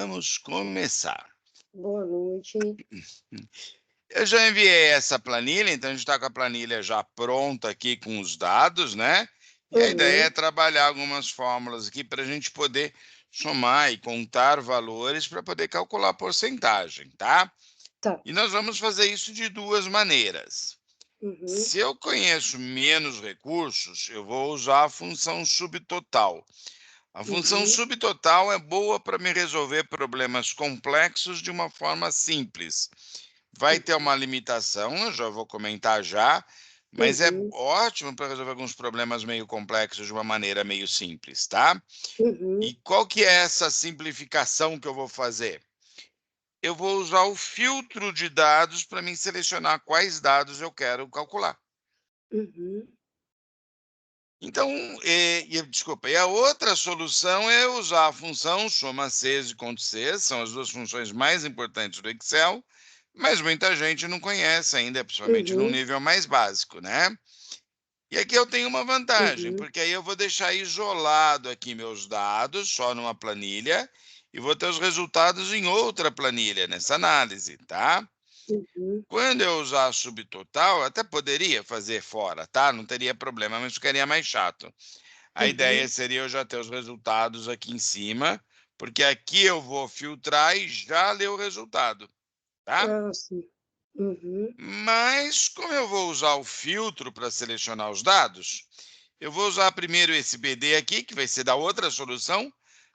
vamos começar. Boa noite. Eu já enviei essa planilha, então a gente está com a planilha já pronta aqui com os dados, né? E a ideia é trabalhar algumas fórmulas aqui para a gente poder somar e contar valores para poder calcular a porcentagem, tá? Tá. E nós vamos fazer isso de duas maneiras. Se eu conheço menos recursos, eu vou usar a função subtotal. A função subtotal é boa para me resolver problemas complexos de uma forma simples. Vai ter uma limitação, eu já vou comentar já, mas é ótimo para resolver alguns problemas meio complexos de uma maneira meio simples, tá? E qual que é essa simplificação que eu vou fazer? Eu vou usar o filtro de dados para me selecionar quais dados eu quero calcular. Então, desculpa, e a outra solução é usar a função soma Cs e conto Cs, são as duas funções mais importantes do Excel, mas muita gente não conhece ainda, principalmente num nível mais básico, né? E aqui eu tenho uma vantagem, porque aí eu vou deixar isolado aqui meus dados, só numa planilha, e vou ter os resultados em outra planilha, nessa análise, tá? Quando eu usar subtotal, eu até poderia fazer fora, tá? Não teria problema, mas ficaria mais chato. A ideia seria eu já ter os resultados aqui em cima, porque aqui eu vou filtrar e já ler o resultado, tá? Ah, sim. Mas, como eu vou usar o filtro para selecionar os dados, eu vou usar primeiro esse BD aqui, que vai ser da outra solução,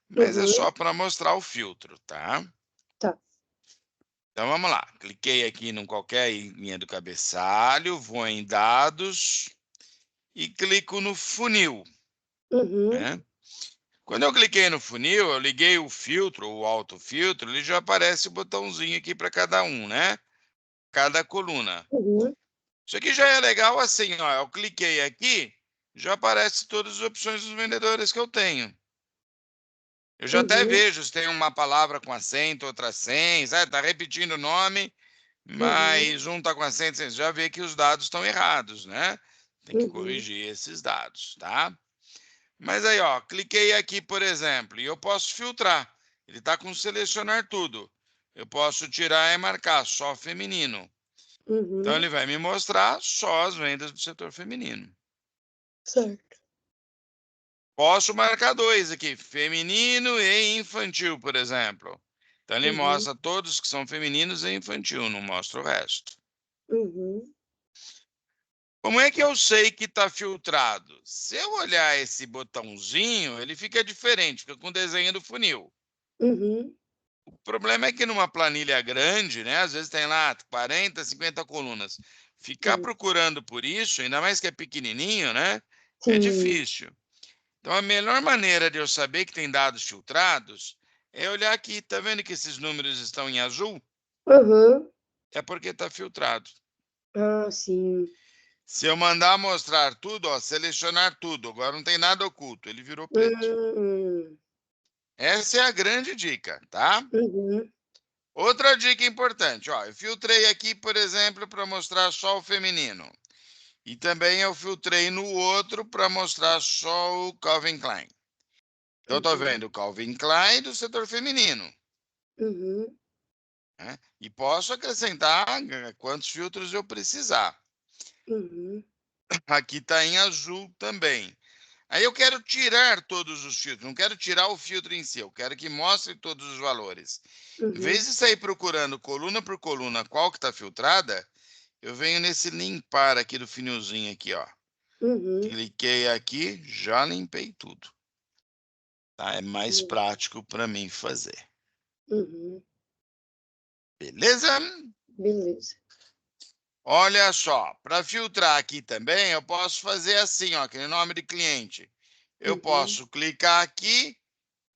mas é só para mostrar o filtro, tá? Tá. Então, vamos lá. Cliquei aqui em qualquer linha do cabeçalho, vou em dados e clico no funil, né? Quando eu cliquei no funil, eu liguei o filtro, o autofiltro, ele já aparece o botãozinho aqui para cada um, né? Cada coluna. Isso aqui já é legal assim, ó, eu cliquei aqui, já aparece todas as opções dos vendedores que eu tenho. Eu já até vejo se tem uma palavra com acento, outra sem, sabe? Tá repetindo o nome, mas um tá com acento, você já vê que os dados estão errados, né? Tem que corrigir esses dados, tá? Mas aí, ó, cliquei aqui, por exemplo, e eu posso filtrar. Ele está com selecionar tudo. Eu posso tirar e marcar só feminino. Então, ele vai me mostrar só as vendas do setor feminino. Certo. Posso marcar dois aqui, feminino e infantil, por exemplo. Então, ele mostra todos que são femininos e infantil, não mostra o resto. Como é que eu sei que está filtrado? Se eu olhar esse botãozinho, ele fica diferente, fica com o desenho do funil. O problema é que numa planilha grande, né, às vezes tem lá 40, 50 colunas. Ficar procurando por isso, ainda mais que é pequenininho, né, é difícil. Então, a melhor maneira de eu saber que tem dados filtrados é olhar aqui. Tá vendo que esses números estão em azul? É porque está filtrado. Ah, sim. Se eu mandar mostrar tudo, ó, selecionar tudo, agora não tem nada oculto, ele virou preto. Essa é a grande dica, tá? Outra dica importante, ó, eu filtrei aqui, por exemplo, para mostrar só o feminino. E também eu filtrei no outro para mostrar só o Calvin Klein. Então, eu estou vendo o Calvin Klein do setor feminino. Né? E posso acrescentar quantos filtros eu precisar. Aqui está em azul também. Aí eu quero tirar todos os filtros, não quero tirar o filtro em si, eu quero que mostre todos os valores. Em vez de sair procurando coluna por coluna qual que está filtrada, eu venho nesse limpar aqui do funilzinho aqui, ó. Cliquei aqui, já limpei tudo. Tá? É mais prático para mim fazer. Beleza? Beleza. Olha só, para filtrar aqui também, eu posso fazer assim, ó, aquele nome de cliente. Eu posso clicar aqui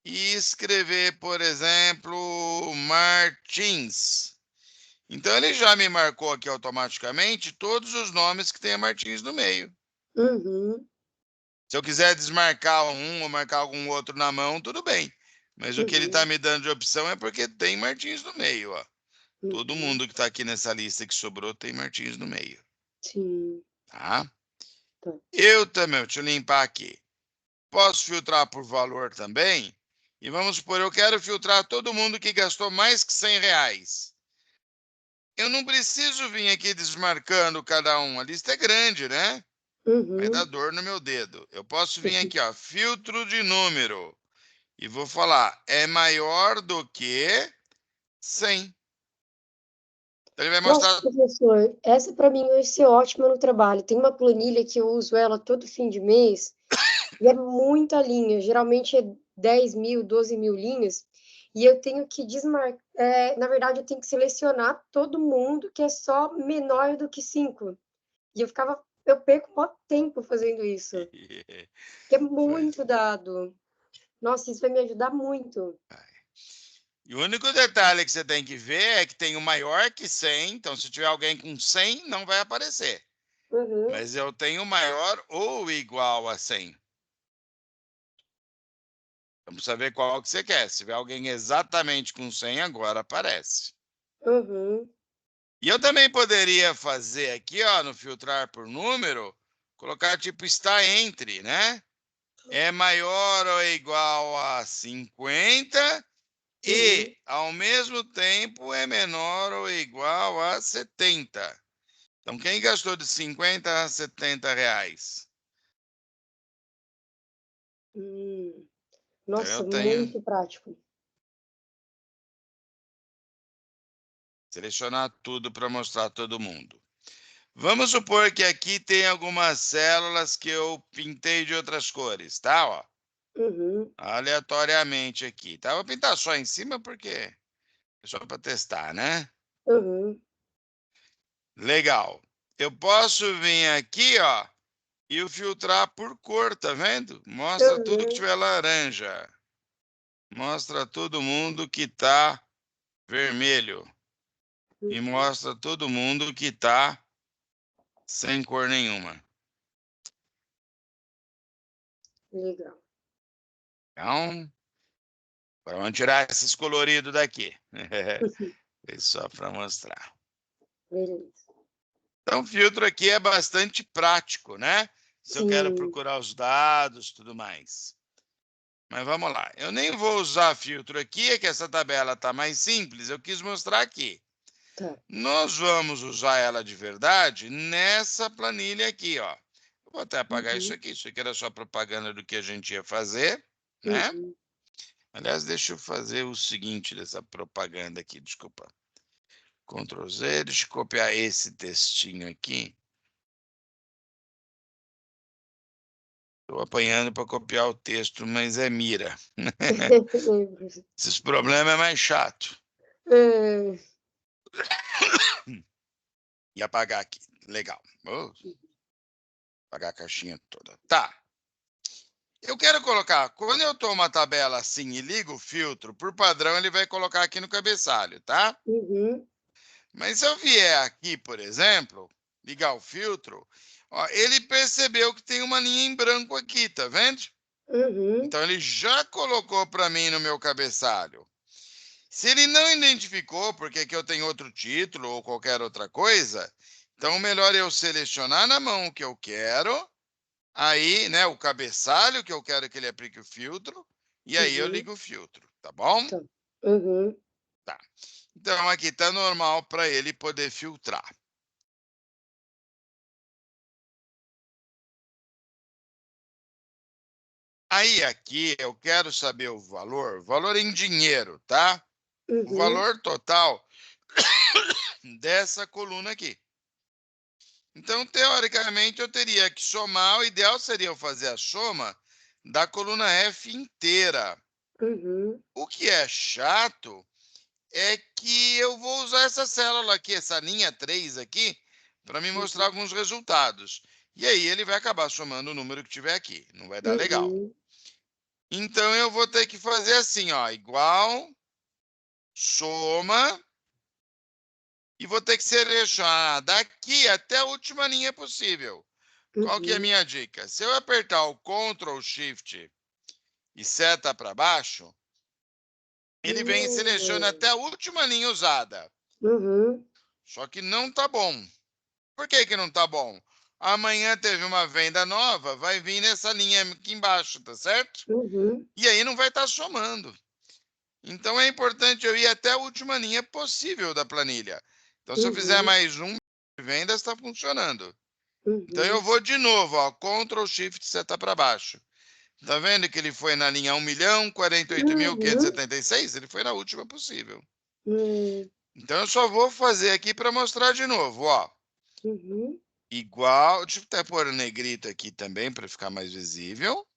e escrever, por exemplo, Martins. Então, ele já me marcou aqui automaticamente todos os nomes que tem Martins no meio. Se eu quiser desmarcar um ou marcar algum outro na mão, tudo bem. Mas o que ele está me dando de opção é porque tem Martins no meio, ó. Todo mundo que está aqui nessa lista que sobrou tem Martins no meio. Sim. Tá? Tá. Eu também, deixa eu limpar aqui. Posso filtrar por valor também. E vamos supor, eu quero filtrar todo mundo que gastou mais que R$100. Eu não preciso vir aqui desmarcando cada um. A lista é grande, né? Vai dar dor no meu dedo. Eu posso vir aqui, ó, filtro de número. E vou falar, é maior do que 100. Então ele vai Nossa, mostrar... professor, essa para mim vai ser ótima no trabalho. Tem uma planilha que eu uso ela todo fim de mês e é muita linha. Geralmente é 10.000, 12.000 linhas. E eu tenho que desmarcar. Na verdade, eu tenho que selecionar todo mundo que é só menor do que 5. E eu perco muito tempo fazendo isso. Que é muito dado. Nossa, isso vai me ajudar muito. E o único detalhe que você tem que ver é que tem o maior que 100. Então, se tiver alguém com 100, não vai aparecer. Mas eu tenho maior ou igual a 100. Vamos saber qual que você quer. Se tiver alguém exatamente com 100, agora aparece. E eu também poderia fazer aqui, ó, no filtrar por número, colocar tipo está entre, né? É maior ou igual a 50 e, ao mesmo tempo, é menor ou igual a 70. Então, quem gastou de 50 a R$70? Então, Nossa, eu tenho muito prático. selecionar tudo para mostrar todo mundo. Vamos supor que aqui tem algumas células que eu pintei de outras cores, tá? Ó, aleatoriamente aqui. Tá? Vou pintar só em cima porque é só para testar, né? Legal. Eu posso vir aqui, ó, e filtrar por cor, tá vendo? Mostra tudo que tiver laranja. Mostra todo mundo que tá vermelho. E mostra todo mundo que tá sem cor nenhuma. Legal. Então, vamos tirar esses coloridos daqui. É só para mostrar. Beleza. Então, o filtro aqui é bastante prático, né? Se eu quero Sim. procurar os dados, tudo mais. Mas vamos lá. Eu nem vou usar filtro aqui, é que essa tabela está mais simples. Eu quis mostrar aqui. Tá. Nós vamos usar ela de verdade nessa planilha aqui, ó. Eu vou até apagar isso aqui era só propaganda do que a gente ia fazer, né? Aliás, deixa eu fazer o seguinte dessa propaganda aqui, desculpa. Ctrl Z, deixa eu copiar esse textinho aqui. Estou apanhando para copiar o texto, mas é mira. Esses problemas é mais chato. E apagar aqui. Legal. Apagar a caixinha toda. Tá. Eu quero colocar, quando eu tomo uma tabela assim e ligo o filtro, por padrão ele vai colocar aqui no cabeçalho, tá? Mas se eu vier aqui, por exemplo, ligar o filtro, ó, ele percebeu que tem uma linha em branco aqui, tá vendo? Então ele já colocou para mim no meu cabeçalho. Se ele não identificou, porque aqui eu tenho outro título ou qualquer outra coisa, então melhor eu selecionar na mão o que eu quero, aí, né, o cabeçalho que eu quero que ele aplique o filtro, e aí eu ligo o filtro, tá bom? Tá. Tá. Então aqui tá normal para ele poder filtrar. Aí aqui eu quero saber o valor em dinheiro, tá? O valor total dessa coluna aqui. Então, teoricamente, eu teria que somar, o ideal seria eu fazer a soma da coluna F inteira. O que é chato é que eu vou usar essa célula aqui, essa linha 3 aqui, para me mostrar alguns resultados. E aí ele vai acabar somando o número que tiver aqui, não vai dar legal. Então, eu vou ter que fazer assim, ó, igual, soma, e vou ter que selecionar daqui até a última linha possível. Qual que é a minha dica? Se eu apertar o Ctrl Shift e seta para baixo, ele vem e seleciona até a última linha usada. Só que não tá bom. Por que que não tá bom? Amanhã teve uma venda nova, vai vir nessa linha aqui embaixo, tá certo? E aí não vai estar somando. Então é importante eu ir até a última linha possível da planilha. Então, se eu fizer mais um de vendas, está funcionando. Então eu vou de novo, ó, Ctrl Shift seta para baixo. Tá vendo que ele foi na linha 1.048.576? Ele foi na última possível. Então eu só vou fazer aqui para mostrar de novo, ó. Igual, deixa eu até pôr o negrito aqui também para ficar mais visível.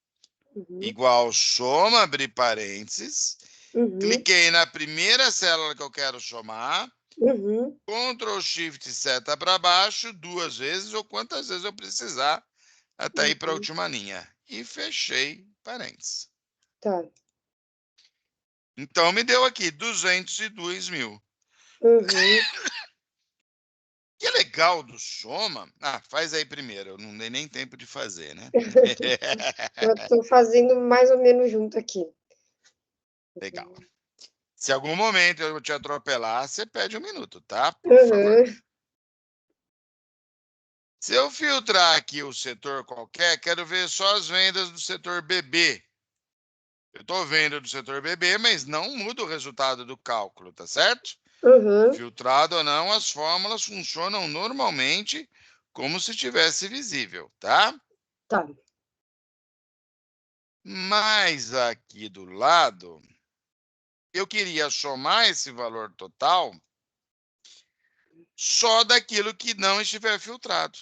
Igual soma, abrir parênteses. Cliquei na primeira célula que eu quero somar. Ctrl Shift seta para baixo 2 vezes ou quantas vezes eu precisar até ir para a última linha. E fechei parênteses. Tá. Então me deu aqui 202 mil. Que é legal do soma. Ah, faz aí primeiro, eu não dei nem tempo de fazer, né? Eu estou fazendo mais ou menos junto aqui. Legal. Se algum momento eu te atropelar, você pede 1 minuto, tá? Por favor. Se eu filtrar aqui o setor qualquer, quero ver só as vendas do setor BB. Eu estou vendo do setor BB, mas não muda o resultado do cálculo, tá certo? Filtrado ou não, as fórmulas funcionam normalmente como se tivesse visível, tá? Tá. Mas aqui do lado, eu queria somar esse valor total só daquilo que não estiver filtrado.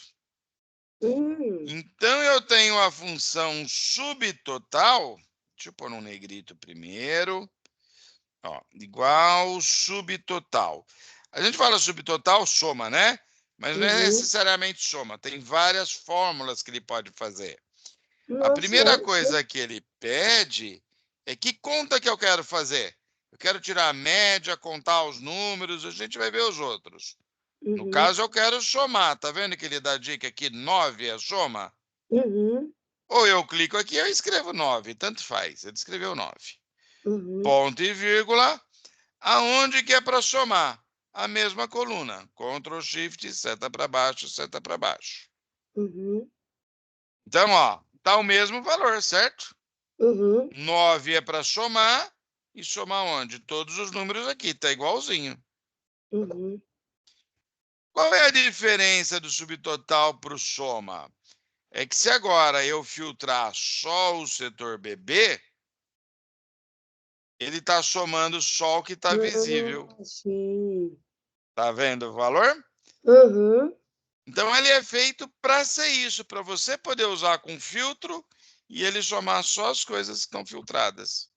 Então, eu tenho a função subtotal. Deixa eu pôr um negrito primeiro. Ó, igual subtotal. A gente fala subtotal, soma, né? Mas não é necessariamente soma. Tem várias fórmulas que ele pode fazer. A primeira coisa que ele pede é que conta que eu quero fazer. Eu quero tirar a média, contar os números, a gente vai ver os outros. No caso, eu quero somar. Tá vendo que ele dá a dica aqui? 9 é a soma? Ou eu clico aqui, eu escrevo 9. Tanto faz. Ele escreveu 9. Ponto e vírgula. Aonde que é para somar? A mesma coluna. Ctrl Shift, seta para baixo, seta para baixo. Então, ó, tá o mesmo valor, certo? 9 é para somar. E somar onde? Todos os números aqui. Tá igualzinho. Qual é a diferença do subtotal para o soma? É que se agora eu filtrar só o setor BB, ele está somando só o que está visível. Sim. Tá vendo o valor? Então, ele é feito para ser isso, para você poder usar com filtro e ele somar só as coisas que estão filtradas.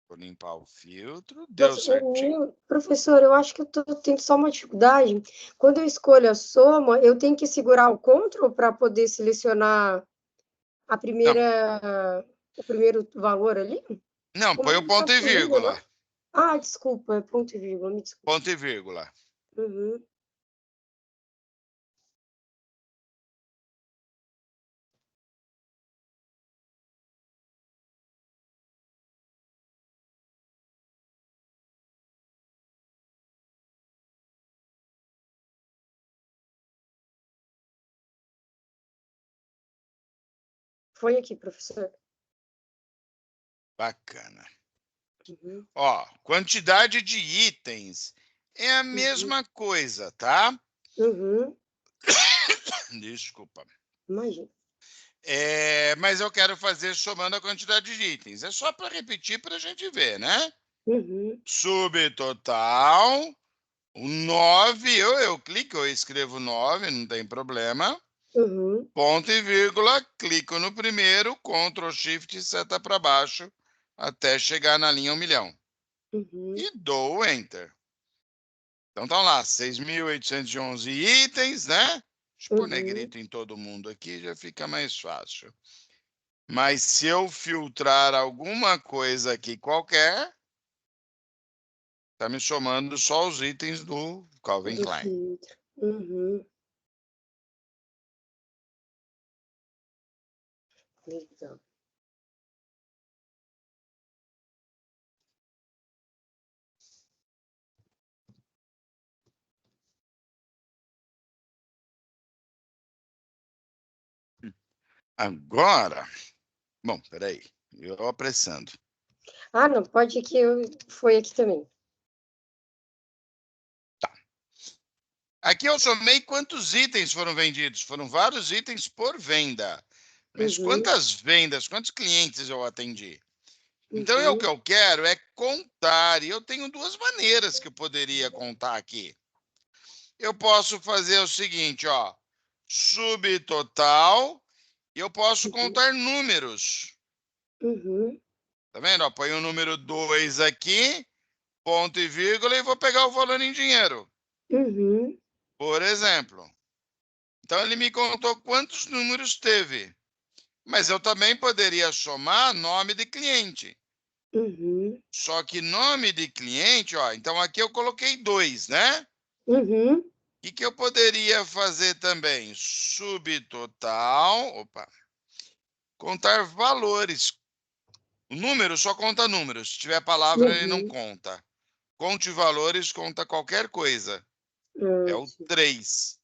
Vou limpar o filtro, deu certinho. Professor, eu acho que eu estou tendo só uma dificuldade. Quando eu escolho a soma, eu tenho que segurar o Ctrl para poder selecionar o primeiro valor ali? Não, põe o ponto e vírgula. Ah, desculpa, é ponto e vírgula, me desculpa. Ponto e vírgula. Foi aqui, professor. Bacana. Ó, quantidade de itens é a mesma coisa, tá? Desculpa. Imagina. Mas eu quero fazer somando a quantidade de itens. É só para repetir para a gente ver, né? Subtotal, o 9, eu clico, eu escrevo 9, não tem problema. Ponto e vírgula, clico no primeiro, Ctrl Shift, seta para baixo, até chegar na linha 1 milhão. E dou Enter. Então, estão lá, 6.811 itens, né? Deixa eu pôr negrito em todo mundo aqui, já fica mais fácil. Mas se eu filtrar alguma coisa aqui qualquer, Está me somando só os itens do Calvin Do Klein. filtro. Uhum. Legal. Agora, bom, peraí, eu apressando. Ah, não, pode ir que foi aqui também. Aqui eu somei quantos itens foram vendidos. Foram vários itens por venda. Mas Uhum, quantas vendas, quantos clientes eu atendi? Então, o que uhum, eu quero é contar. E eu tenho duas maneiras que eu poderia contar aqui. Eu posso fazer o seguinte, ó. Subtotal. E eu posso uhum, contar números. uhum, Tá vendo? Ó, põe o número 2 aqui, ponto e vírgula, e vou pegar o valor em dinheiro. uhum, Por exemplo. Então, ele me contou quantos números teve. Mas eu também poderia somar nome de cliente. uhum, Só que nome de cliente, ó, então aqui eu coloquei 2, né? uhum, E que eu poderia fazer também? Subtotal, opa, contar valores. O número só conta números. Se tiver palavra, ele não uhum. conta. Conte valores, conta qualquer coisa. É Ah, o sim. 3.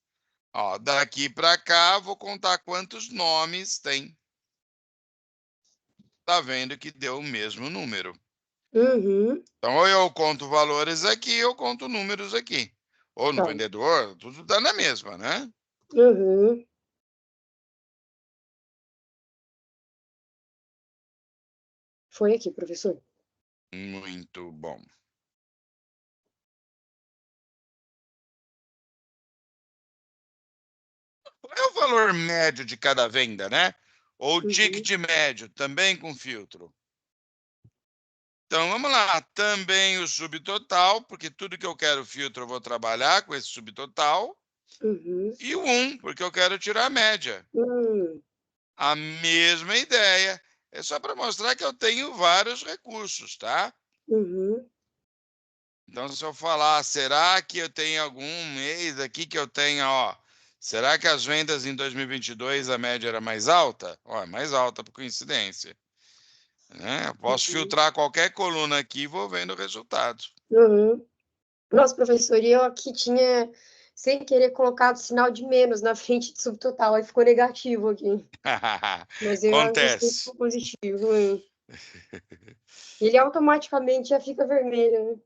Ó, daqui para cá, vou contar quantos nomes tem. Tá vendo que deu o mesmo número. Uhum, Então, ou eu conto valores aqui, ou conto números aqui. Ou no tá. vendedor, tudo dá na mesma, né? Uhum. Foi aqui, professor. Muito bom. Qual é o valor médio de cada venda, né? Ou o Uhum, ticket médio, também com filtro. Então, vamos lá. Também o subtotal, porque tudo que eu quero filtro eu vou trabalhar com esse subtotal. uhum, E o 1, porque eu quero tirar a média. hum, A mesma ideia. É só para mostrar que eu tenho vários recursos, tá? uhum. Então, se eu falar, será que eu tenho algum mês aqui que eu tenha, ó, será que as vendas em 2022 a média era mais alta? Ó, é mais alta por coincidência, né? Eu posso Uhum. filtrar qualquer coluna aqui e vou vendo o resultado. Uhum. Nossa, professor, e eu aqui tinha, sem querer, colocado sinal de menos na frente de subtotal, aí ficou negativo aqui. Mas eu ajustei Acontece. para positivo. Ele automaticamente já fica vermelho, né?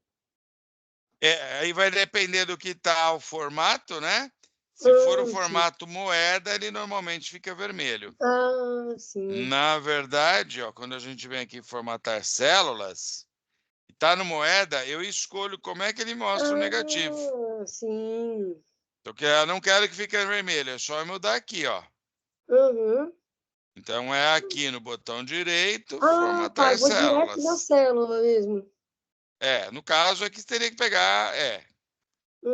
É, aí vai depender do que está o formato, né? Se for o Sim. formato moeda, ele normalmente fica vermelho. Ah, sim. Na verdade, ó, quando a gente vem aqui formatar células, está no moeda, eu escolho como é que ele mostra o negativo. Ah, sim. Eu não quero que fique vermelho, é só eu mudar aqui, ó. Uhum. Então é aqui no botão direito, Ah, tá. formatar Eu vou direto na células. célula mesmo. No caso aqui teria que pegar,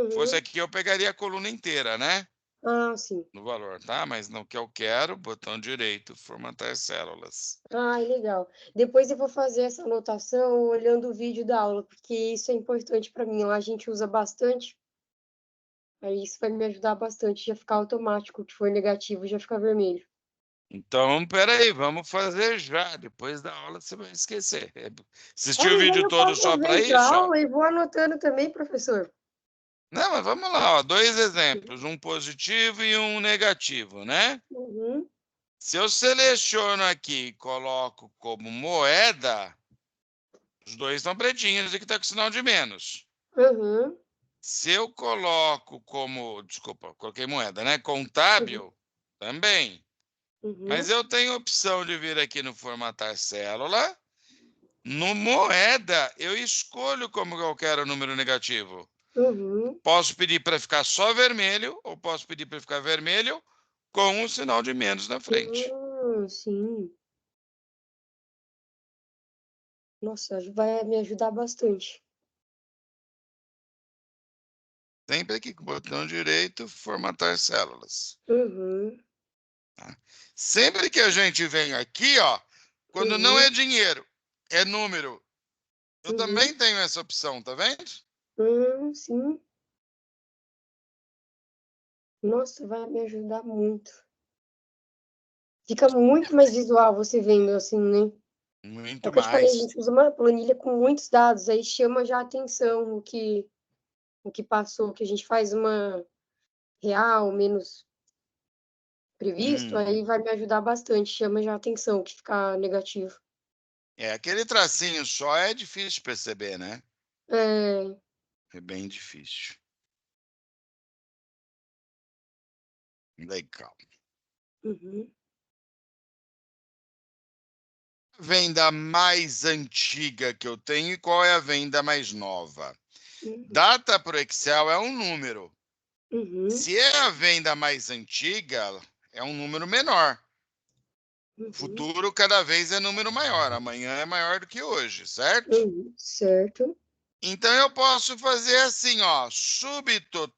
fosse Uhum. aqui eu pegaria a coluna inteira, né? Ah, sim. No valor, tá? Mas no que eu quero, botão direito, formatar células. Ah, legal. Depois eu vou fazer essa anotação olhando o vídeo da aula, porque isso é importante para mim. Lá a gente usa bastante. Aí isso vai me ajudar bastante, já ficar automático. O que for negativo já fica vermelho. Então, peraí, vamos fazer já. Depois da aula você vai esquecer. Ah, Assistir o mas aí vídeo eu todo passo só a para vez da isso, ó. aula e vou anotando também, professor. Não, mas vamos lá, ó, dois exemplos, um positivo e um negativo, né? Uhum, Se eu seleciono aqui e coloco como moeda, os dois estão pretinhos e que está com sinal de menos. uhum, Se eu coloco como, desculpa, coloquei moeda, né? uhum, Contábil, também. Mas uhum, eu tenho a opção de vir aqui no formatar célula. No moeda, eu escolho como eu quero o número negativo. uhum. Posso pedir para ficar só vermelho, ou posso pedir para ficar vermelho com um sinal de menos na frente. Sim. Nossa, vai me ajudar bastante. Sempre aqui com o botão direito, formatar células. Uhum, Tá? Sempre que a gente vem aqui, ó, quando não é uhum, dinheiro, é número Eu também tenho essa opção, tá vendo? Sim. Nossa, vai me ajudar muito. Fica muito mais visual você vendo assim, né? É o Muito que eu te falei, a mais. gente usa uma planilha com muitos dados, aí chama já a atenção o que passou, que a gente faz uma real, menos previsto, aí vai me ajudar bastante, chama já a atenção o que ficar negativo. Aquele tracinho só é difícil de perceber, né? É. É bem difícil. Legal. Uhum. Venda mais antiga que eu tenho e qual é a venda mais nova? Uhum. Data para o Excel é um número. Uhum. Se é a venda mais antiga, é um número menor. Uhum. Futuro cada vez é número maior. Amanhã é maior do que hoje, certo? Certo. Então eu posso fazer assim, ó,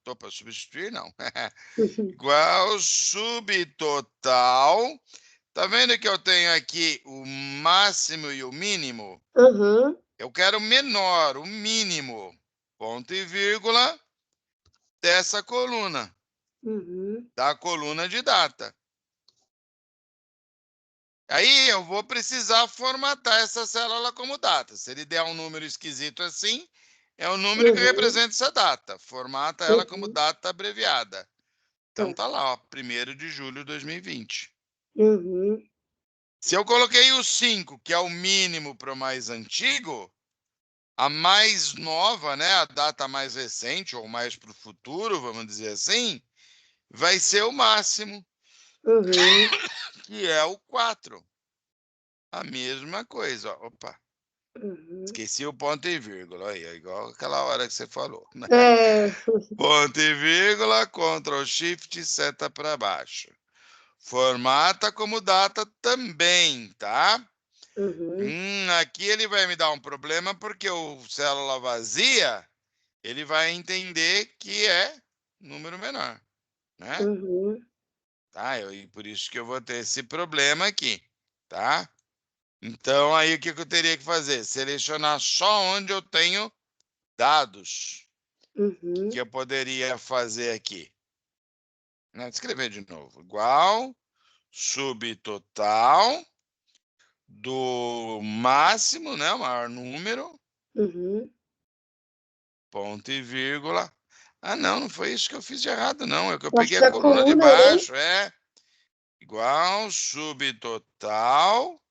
opa, substituir não. Igual subtotal. Tá vendo que eu tenho aqui o máximo e o mínimo? Uhum. Eu quero menor, o mínimo, ponto e vírgula, dessa coluna, Uhum. da coluna de data. Aí eu vou precisar formatar essa célula como data. Se ele der um número esquisito assim, é o número que Uhum. representa essa data. Formata ela como Uhum. data abreviada. Tá. Então tá lá, ó, 1º de julho de 2020. Uhum. Se eu coloquei o 5, que é o mínimo para o mais antigo, a mais nova, né, a data mais recente ou mais para o futuro, vamos dizer assim, vai ser o máximo, Uhum. que é o 4. A mesma coisa, ó. Opa, Uhum. esqueci o ponto e vírgula, aí, é igual aquela hora que você falou, né? É. Ponto e vírgula, Ctrl Shift, seta para baixo. Formata como data também, tá? Uhum. Aqui ele vai me dar um problema porque o célula vazia, ele vai entender que é número menor, né? Uhum. Tá? E por isso que eu vou ter esse problema aqui, tá? Então, aí o que eu teria que fazer? Selecionar só onde eu tenho dados. O que Uhum. eu poderia fazer aqui? Né? Escrever de novo. Igual, subtotal do máximo, né? O maior número, Uhum. ponto e vírgula. Ah, não, não foi isso que eu fiz de errado, não. É que eu Eu acho peguei que a a coluna de coluna, né? baixo. É igual subtotal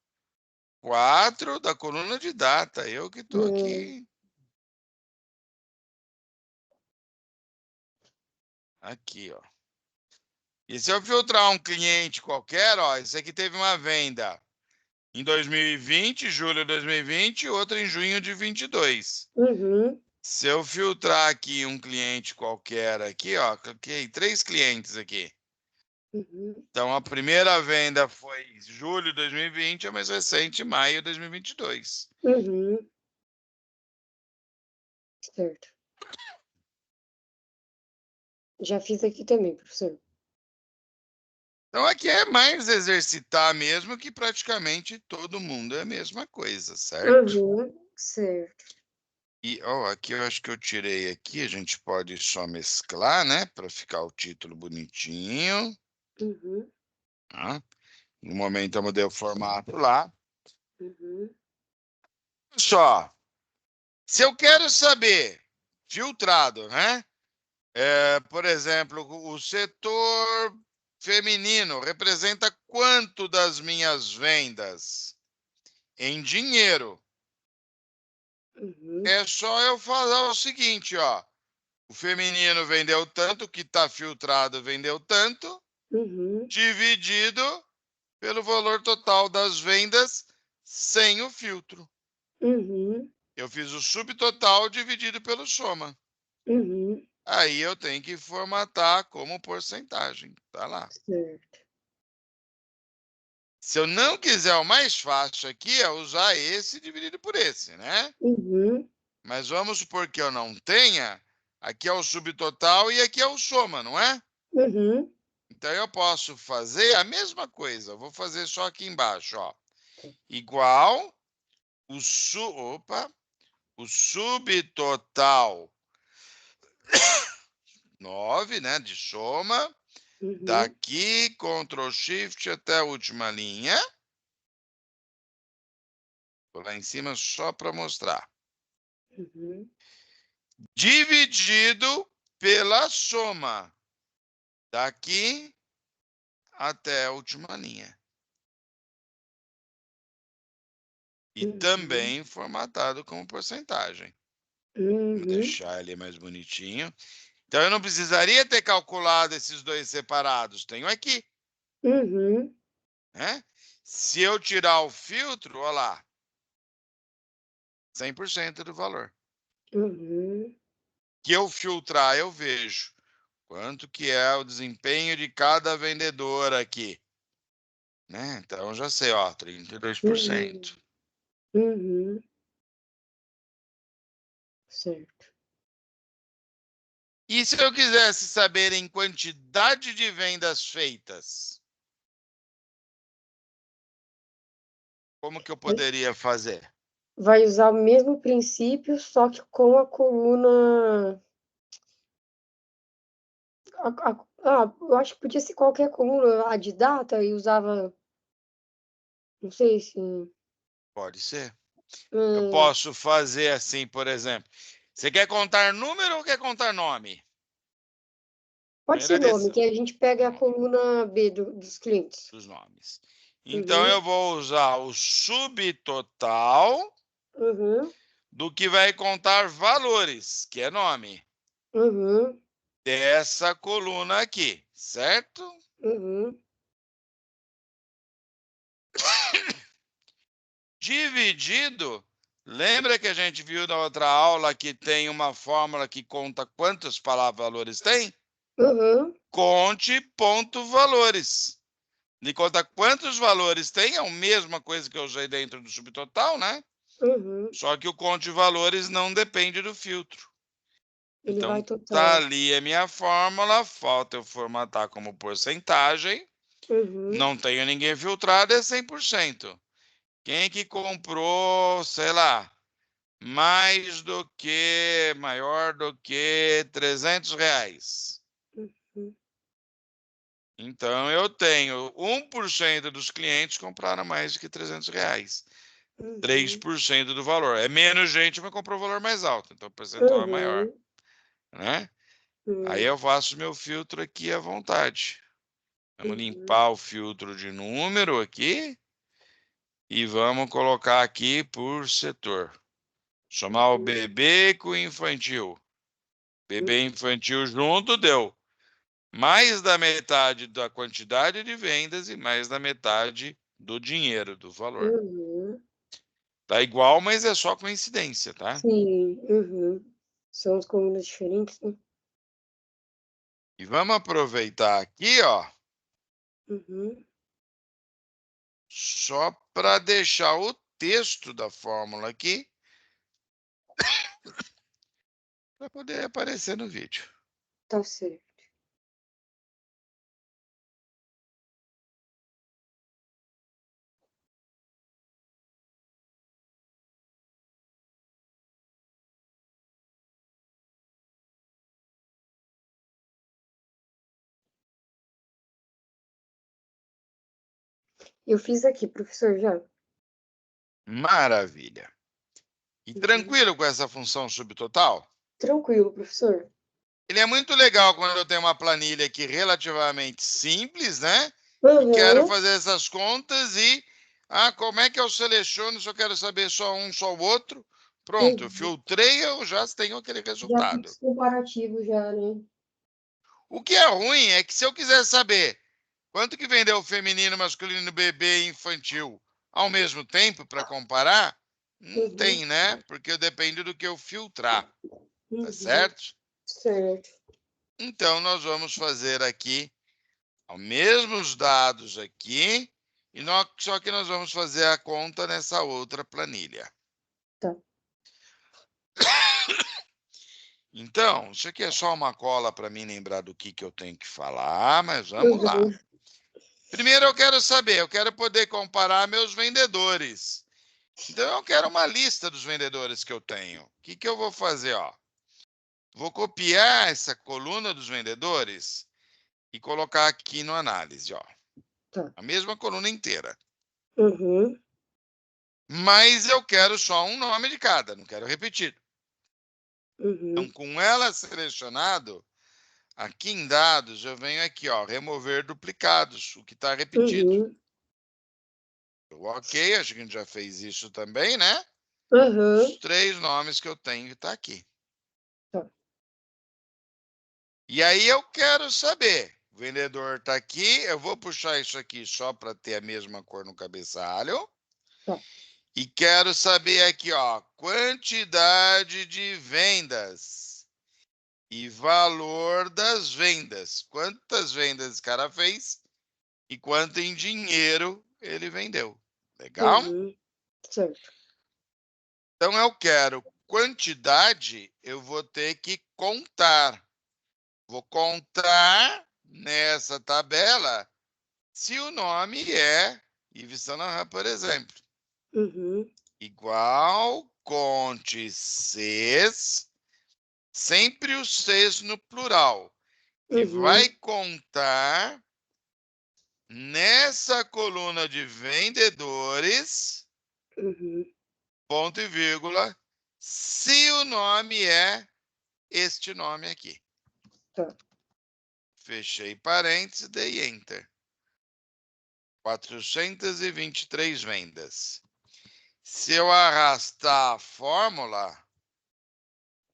4 da coluna de data. Eu que estou aqui. Aqui, ó. E se eu filtrar um cliente qualquer, ó, esse aqui teve uma venda em 2020, julho de 2020, e outra em junho de 22. Uhum. Se eu filtrar aqui um cliente qualquer aqui, ó, coloquei 3 clientes aqui. Uhum. Então, a primeira venda foi julho de 2020, a mais recente, maio de 2022. Uhum. Certo. Já fiz aqui também, professor. Então, aqui é mais exercitar mesmo que praticamente todo mundo é a mesma coisa, certo? Uhum. Certo. E, ó, aqui eu acho que eu tirei aqui, a gente pode só mesclar, né, para ficar o título bonitinho. Uhum. Tá? No momento eu mudei o formato lá. Uhum. Só, se eu quero saber, filtrado, né? Por exemplo, o setor feminino representa quanto das minhas vendas em dinheiro? Uhum. É só eu falar o seguinte, ó. O feminino vendeu tanto, o que está filtrado vendeu tanto, Uhum. dividido pelo valor total das vendas sem o filtro. Uhum. Eu fiz o subtotal dividido pelo soma. Uhum. Aí eu tenho que formatar como porcentagem. Tá lá. Certo. Se eu não quiser o mais fácil aqui, é usar esse dividido por esse, né? Uhum. Mas vamos supor que eu não tenha. Aqui é o subtotal e aqui é o soma, não é? Uhum. Então eu posso fazer a mesma coisa. Vou fazer só aqui embaixo, ó. Igual o opa, o subtotal 9, né, de soma, daqui, Ctrl Shift até a última linha. Vou lá em cima só para mostrar. Dividido pela soma, daqui até a última linha. E também formatado como porcentagem. Vou deixar ele mais bonitinho. Então, eu não precisaria ter calculado esses dois separados. Tenho aqui. Né? Se eu tirar o filtro, olha lá. 100% do valor. Que eu filtrar, eu vejo quanto que é o desempenho de cada vendedor aqui. Né? Então, já sei, ó, 32%. Certo. E se eu quisesse saber em quantidade de vendas feitas? Como que eu poderia fazer? Vai usar o mesmo princípio, só que com a coluna... eu acho que podia ser qualquer coluna, a de data, e usava... Não sei se... Pode ser. Eu posso fazer assim, por exemplo. Você quer contar número ou quer contar nome? Pode ser nome, que a gente pega a coluna B dos clientes. Dos nomes. Então, eu vou usar o subtotal do que vai contar valores, que é nome. Dessa coluna aqui, certo? Dividido, lembra que a gente viu na outra aula que tem uma fórmula que conta quantas palavras-valores tem? Conte ponto valores. De conta quantos valores tem, é a mesma coisa que eu usei dentro do subtotal, né? Só que o conte valores não depende do filtro. Ele então, vai total. Tá ali a minha fórmula, falta eu formatar como porcentagem. Não tenho ninguém filtrado, é 100%. Quem que comprou, sei lá, maior do que R$300? Então, eu tenho 1% dos clientes compraram mais do que R$300. 3% do valor. É menos gente, mas comprou o valor mais alto. Então, o percentual é maior. Né? Aí eu faço meu filtro aqui à vontade. Vamos limpar o filtro de número aqui. E vamos colocar aqui por setor. Somar o bebê com o infantil. Bebê e infantil junto deu mais da metade da quantidade de vendas e mais da metade do dinheiro, do valor. Tá igual, mas é só coincidência, tá? Sim, são as colunas diferentes, né? E vamos aproveitar aqui, ó. Só para deixar o texto da fórmula aqui para poder aparecer no vídeo. Tá certo. Eu fiz aqui, professor, já. Maravilha. E tranquilo com essa função subtotal? Tranquilo, professor. Ele é muito legal quando eu tenho uma planilha aqui relativamente simples, né? E quero fazer essas contas e... como é que eu seleciono se eu quero saber só um, só o outro? Pronto, eu filtrei, eu já tenho aquele resultado. Já fiz comparativo já, né? O que é ruim é que se eu quiser saber quanto que vendeu feminino, masculino, bebê e infantil ao mesmo tempo para comparar, não tem, né? Porque depende do que eu filtrar. Tá certo? Certo. Então, nós vamos fazer aqui os mesmos dados aqui, só que nós vamos fazer a conta nessa outra planilha. Tá. Então, isso aqui é só uma cola para mim lembrar do que eu tenho que falar, mas vamos lá. Primeiro eu quero saber, eu quero poder comparar meus vendedores. Então, eu quero uma lista dos vendedores que eu tenho. O que eu vou fazer? Ó? Vou copiar essa coluna dos vendedores e colocar aqui no análise. Ó. Tá. A mesma coluna inteira. Uhum. Mas eu quero só um nome de cada, não quero repetir. Então, Uhum. com ela selecionado, aqui em dados, eu venho aqui, ó, remover duplicados, o que está repetido. Uhum. Ok, acho que a gente já fez isso também, né? Uhum. Os 3 nomes que eu tenho está aqui. Tá. E aí eu quero saber, o vendedor está aqui, eu vou puxar isso aqui só para ter a mesma cor no cabeçalho. Tá. E quero saber aqui, ó, quantidade de vendas e valor das vendas. Quantas vendas esse cara fez e quanto em dinheiro ele vendeu. Legal? Uhum. Certo. Então eu quero quantidade, eu vou ter que contar. Vou contar nessa tabela se o nome é Yves Saint Laurent, por exemplo. Uhum. Igual conte Cs, sempre o Cs no plural, que vai Uhum. contar nessa coluna de vendedores, Uhum. ponto e vírgula, se o nome é este nome aqui. Tá. Fechei parênteses, dei Enter. 423 vendas. Se eu arrastar a fórmula,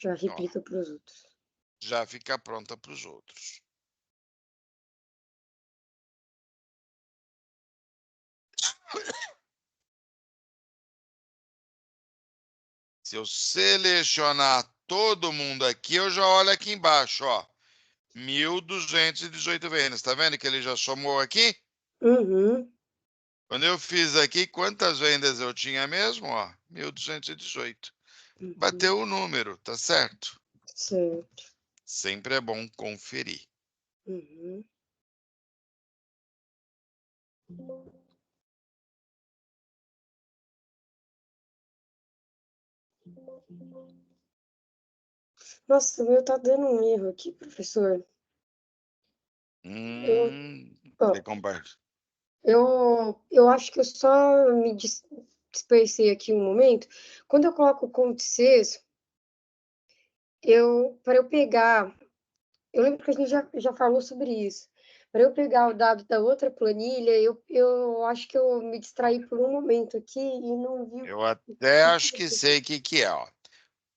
Já ó, replica para os outros. já fica pronta para os outros. Se eu selecionar todo mundo aqui, eu já olho aqui embaixo, ó. 1.218 vendas. Tá vendo que ele já somou aqui? Uhum. Quando eu fiz aqui, quantas vendas eu tinha mesmo? Ó, 1.218. Uhum. Bateu o número, tá certo? Certo. Sempre é bom conferir. Uhum. Nossa, o meu tá dando um erro aqui, professor. Eu, Quer ó, compartilhar? eu acho que eu só me dispersei aqui um momento. Quando eu coloco o Ctrl C, para eu pegar, eu lembro que a gente já falou sobre isso. Para eu pegar o dado da outra planilha, eu acho que eu me distraí por um momento aqui e não vi Eu até acho que sei o que é, ó.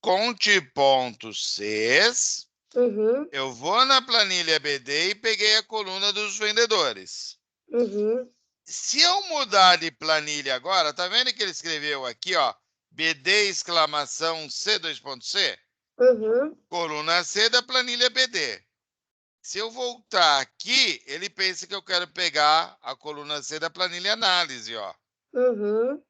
Conte pontos Cs. Uhum, Eu vou na planilha BD e peguei a coluna dos vendedores. uhum, Se eu mudar de planilha agora, tá vendo que ele escreveu aqui, ó, BD exclamação C2.C? uhum, Coluna C da planilha BD. Se eu voltar aqui, ele pensa que eu quero pegar a coluna C da planilha análise, ó. uhum.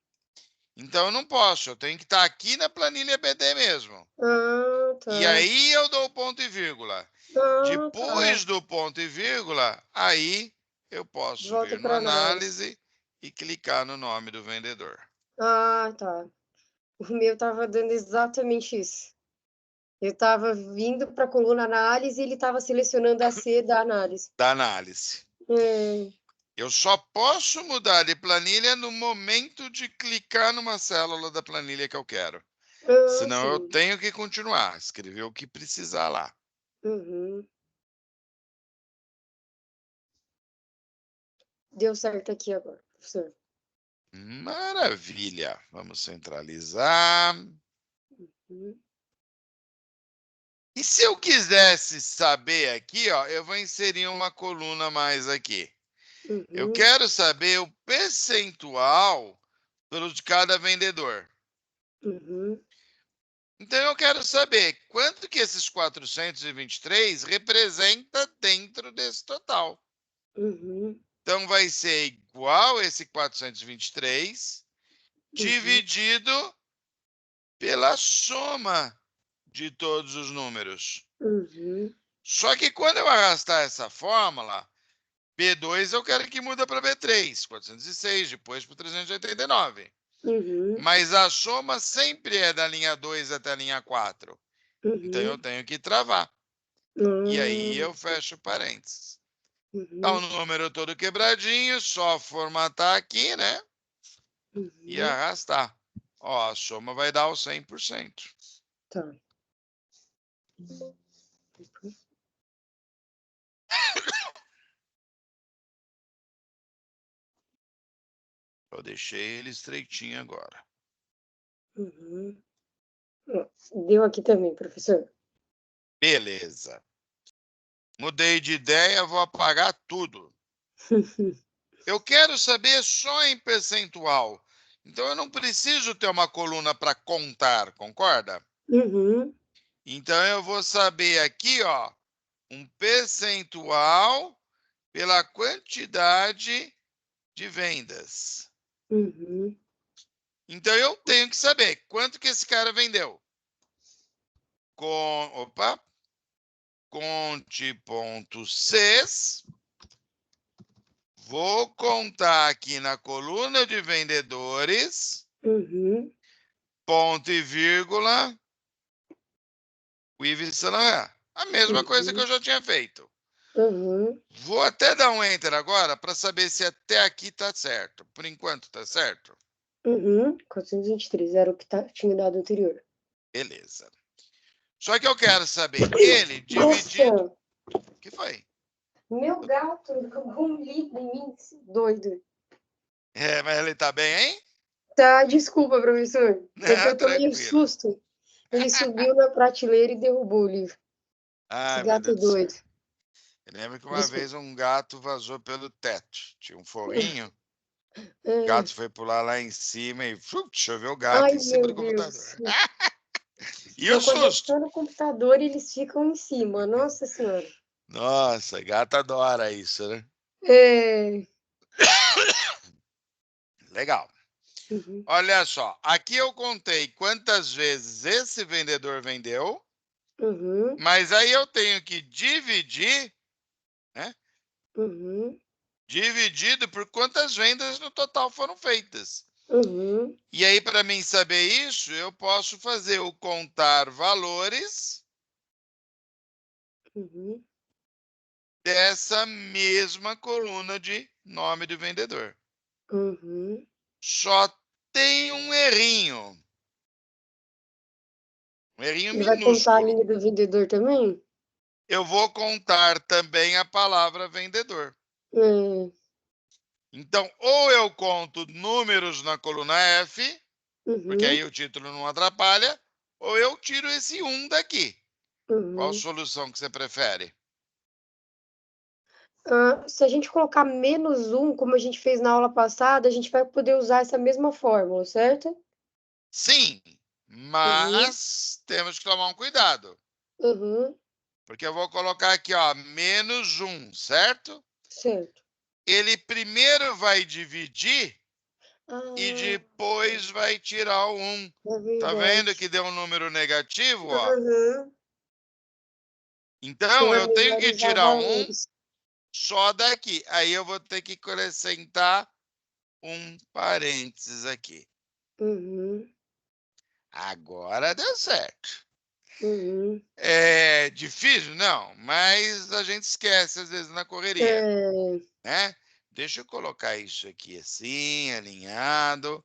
Então eu não posso, eu tenho que estar aqui na planilha BD mesmo. Ah, E tá. aí eu dou o ponto e vírgula. Ah, tá. Depois do ponto e vírgula, aí eu posso Volta vir no para análise. análise e clicar no nome do vendedor. Ah, tá. O meu estava dando exatamente isso. Eu estava vindo para a coluna análise e ele estava selecionando a C da análise. Da análise. É. Eu só posso mudar de planilha no momento de clicar numa célula da planilha que eu quero. Ah, Senão eu sim. tenho que continuar, escrever o que precisar lá. Uhum. Deu certo aqui agora, professor. Maravilha. Vamos centralizar. Uhum. E se eu quisesse saber aqui, ó, eu vou inserir uma coluna mais aqui. Eu Uhum. quero saber o percentual de cada vendedor. Uhum. Então eu quero saber quanto que esses 423 representa dentro desse total. Uhum. Então vai ser igual esse 423 Uhum. dividido pela soma de todos os números. Uhum. Só que quando eu arrastar essa fórmula, B2 eu quero que muda para B3, 406, depois para 389. Mas a soma sempre é da linha 2 até a linha 4. Então, eu tenho que travar. E aí, eu fecho parênteses. Tá o número todo quebradinho, só formatar aqui, né? E arrastar. Ó, a soma vai dar o 100%. Tá. Eu deixei ele estreitinho agora. Deu aqui também, professor. Beleza. Mudei de ideia, vou apagar tudo. Eu quero saber só em percentual. Então, eu não preciso ter uma coluna para contar, concorda? Então, eu vou saber aqui, ó, um percentual pela quantidade de vendas. Então, eu tenho que saber quanto que esse cara vendeu. Conte.ces. Vou contar aqui na coluna de vendedores, ponto e vírgula, o IVCLAN. A mesma coisa que eu já tinha feito. Vou até dar um Enter agora para saber se até aqui está certo. Por enquanto está certo? 423 era o que tinha dado anterior. Beleza. Só que eu quero saber, ele dividido... Nossa! O que foi? Meu gato jogou um livro em mim, doido. É, mas ele tá bem, hein? Tá, desculpa, professor. É que Não, eu tomei um tranquilo. susto. Ele subiu na prateleira e derrubou o livro. Esse Ai, meu gato é Deus do céu. doido. Eu lembro que uma Desculpa. vez um gato vazou pelo teto. Tinha um forrinho. O É. gato foi pular lá em cima e choveu o gato Ai, em cima do meu computador. Deus. E o Não, quando eu susto? tô no computador, eles ficam em cima. Nossa Senhora. Nossa, gato adora isso, né? É. Legal. Olha só, aqui eu contei quantas vezes esse vendedor vendeu, mas aí eu tenho que dividir, né? Dividido por quantas vendas no total foram feitas. E aí, para mim saber isso, eu posso fazer o contar valores dessa mesma coluna de nome do vendedor. Só tem um errinho. Um errinho Ele vai contar a minúsculo. linha do vendedor também? Eu vou contar também a palavra vendedor. É. Então, ou eu conto números na coluna F, porque aí o título não atrapalha, ou eu tiro esse 1 daqui. Qual solução que você prefere? Se a gente colocar -1, como a gente fez na aula passada, a gente vai poder usar essa mesma fórmula, certo? Sim, mas temos que tomar um cuidado. Porque eu vou colocar aqui, ó, -1, certo? Certo. Ele primeiro vai dividir e Ah, depois vai tirar o 1. é Tá vendo verdade. que deu um número negativo, ó? Então Então, é eu tenho melhor que usar tirar um valores. só daqui. Aí eu vou ter que acrescentar um parênteses aqui. Agora deu certo. É difícil? Não, mas a gente esquece às vezes na correria, É. né? Deixa eu colocar isso aqui assim, alinhado,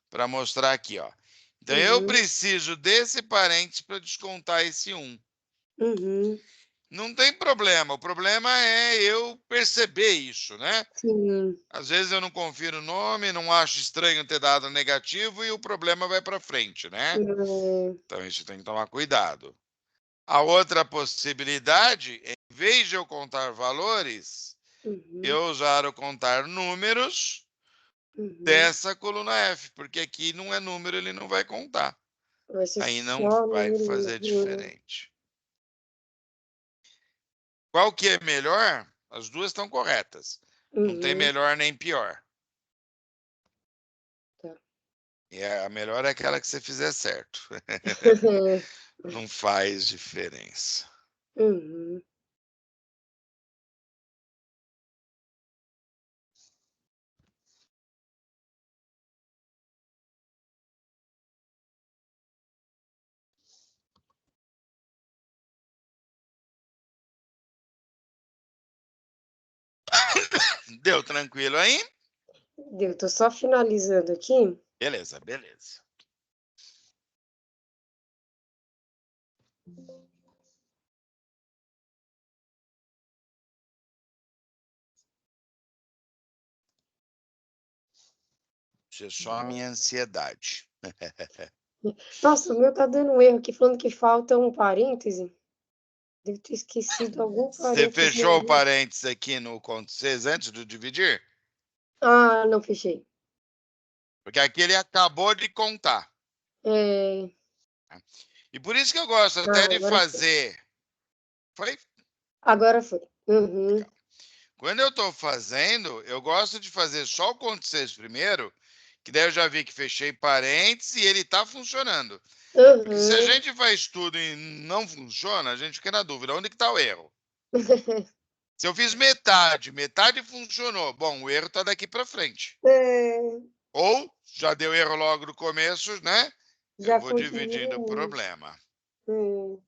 para mostrar aqui, ó. Então, eu preciso desse parênteses para descontar esse 1. Não tem problema, o problema é eu perceber isso, né? Sim. Às vezes eu não confiro o nome, não acho estranho ter dado negativo e o problema vai para frente, né? Então, isso tem que tomar cuidado. A outra possibilidade, em vez de eu contar valores, eu usar o contar números dessa coluna F, porque aqui não é número, ele não vai contar. Vai ser Aí não só vai número fazer mesmo. diferente. Qual que é melhor? As duas estão corretas. Não tem melhor nem pior. Tá. E a melhor é aquela que você fizer certo. Não faz diferença. Deu tranquilo aí? Deu, tô só finalizando aqui. Beleza, beleza. Isso é só a minha ansiedade. Nossa, o meu tá dando um erro aqui, falando que falta um parêntese. Devo ter esquecido algum Você parêntese fechou o ali. parênteses aqui no conto 6 antes de dividir? Ah, não fechei. Porque aqui ele acabou de contar. É... E por isso que eu gosto até Ah, de agora foi. fazer. Foi? Agora foi. Uhum. Quando eu estou fazendo, eu gosto de fazer só o conto 6 primeiro, que daí eu já vi que fechei parênteses e ele está funcionando. Porque se a Uhum. gente faz tudo e não funciona, a gente fica na dúvida, onde que está o erro? Se eu fiz metade, metade funcionou, bom, o erro está daqui para frente. É... Ou já deu erro logo no começo, né? Eu Já vou foi tudo dividindo o no início. problema. Hum.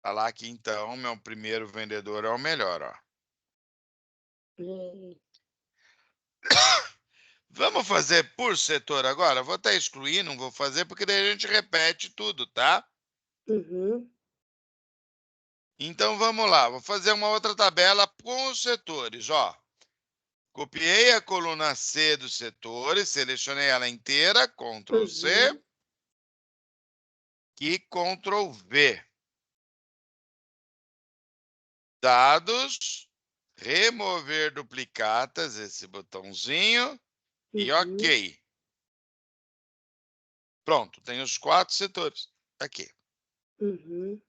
Falar que então meu primeiro vendedor é o melhor, ó. Hum. Vamos fazer por setor agora? Vou até excluir, não vou fazer, porque daí a gente repete tudo, tá? Uhum. Então vamos lá, vou fazer uma outra tabela com os setores, ó. Copiei a coluna C dos setores, selecionei ela inteira, Ctrl C Uhum. e Ctrl V. Dados, remover duplicatas, esse botãozinho, e Uhum. OK. Pronto, tem os 4 setores aqui. Uhum.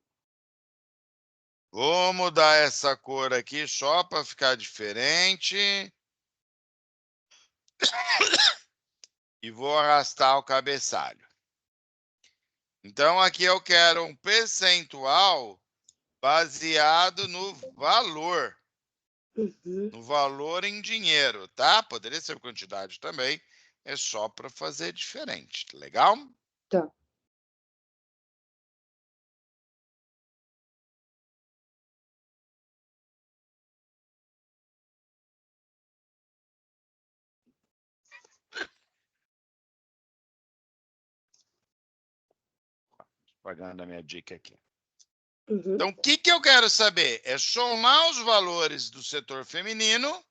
Vou mudar essa cor aqui só para ficar diferente. E vou arrastar o cabeçalho. Então, aqui eu quero um percentual baseado no valor. Uhum. No valor em dinheiro, tá? Poderia ser quantidade também. É só para fazer diferente. Legal? Tá. Pagando a minha dica aqui. Uhum. Então, o que eu quero saber? É somar os valores do setor feminino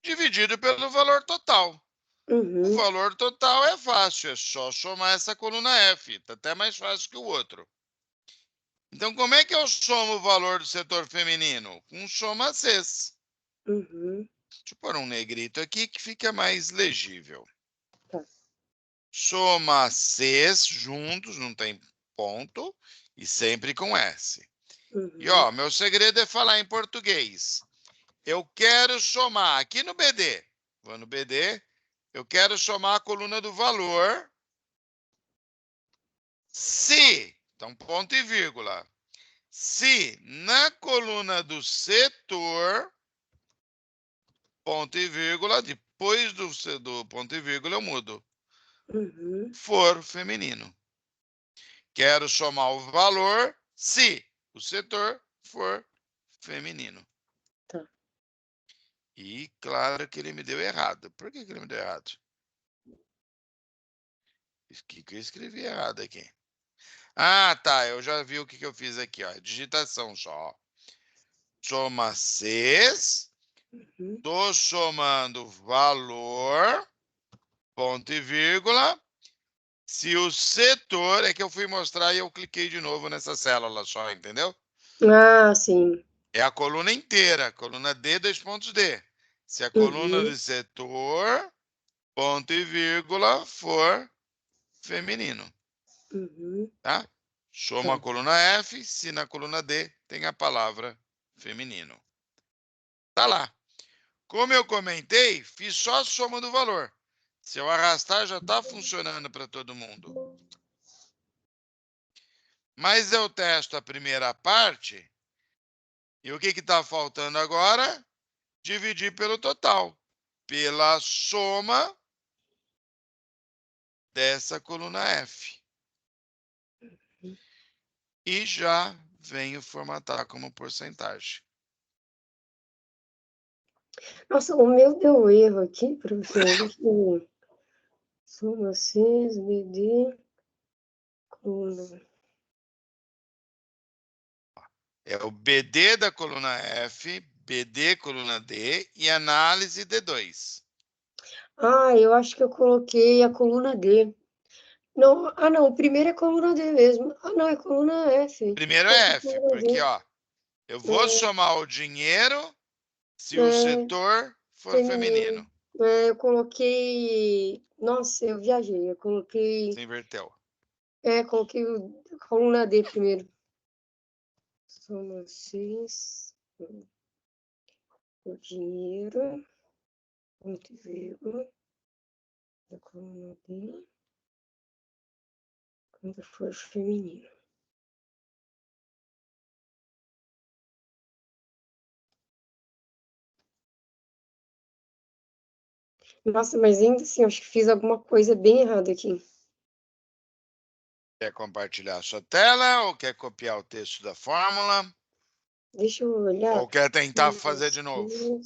dividido pelo valor total. O Uhum. valor total é fácil, é só somar essa coluna F. Está até mais fácil que o outro. Então, como é que eu somo o valor do setor feminino? Com soma Cs. Uhum. Deixa eu pôr um negrito aqui que fica mais legível. Tá. Soma Cs juntos, não tem ponto, e sempre com S. E Uhum. ó, meu segredo é falar em português. Eu quero somar aqui no BD. Vou no BD. Eu quero somar a coluna do valor. Se, então ponto e vírgula. Se na coluna do setor, ponto e vírgula, depois do ponto e vírgula eu mudo, Uhum. for feminino. Quero somar o valor se o setor for feminino. Tá. E claro que ele me deu errado. Por que ele me deu errado? O que eu escrevi errado aqui? Ah, tá. Eu já vi o que eu fiz aqui, ó. Digitação só. Soma Cs. Uhum. Tô somando valor, ponto e vírgula. Se o setor, é que eu fui mostrar e eu cliquei de novo nessa célula só, entendeu? Ah, sim. É a coluna inteira, coluna D, 2 pontos D. Se a coluna Uhum. do setor, ponto e vírgula, for feminino, Uhum. tá? Soma a Tá. coluna F, se na coluna D tem a palavra feminino. Tá lá. Como eu comentei, fiz só a soma do valor. Se eu arrastar, já está funcionando para todo mundo. Mas eu testo a primeira parte, e o que está faltando agora? Dividir pelo total, pela soma dessa coluna F. E já venho formatar como porcentagem. Nossa, o meu deu erro aqui, professor. Deixa eu ver. Soma 6, BD, coluna. É o BD da coluna F, BD coluna D e análise D2. Ah, eu acho que eu coloquei a coluna D. Não, não, o primeiro é coluna D mesmo. Ah, não, é coluna F. Primeiro Coloquei é F, coluna porque, D. ó, eu vou somar o dinheiro se o É, setor for feminino. feminino. Eu coloquei. Nossa, eu viajei. Eu coloquei. Você inverteu. Coloquei a coluna D primeiro. Soma 6. O dinheiro. Ponto e vírgula. Da coluna D. Quando for feminino. Nossa, mas ainda assim, acho que fiz alguma coisa bem errada aqui. Quer compartilhar a sua tela ou quer copiar o texto da fórmula? Deixa eu olhar. Ou quer tentar fazer de novo?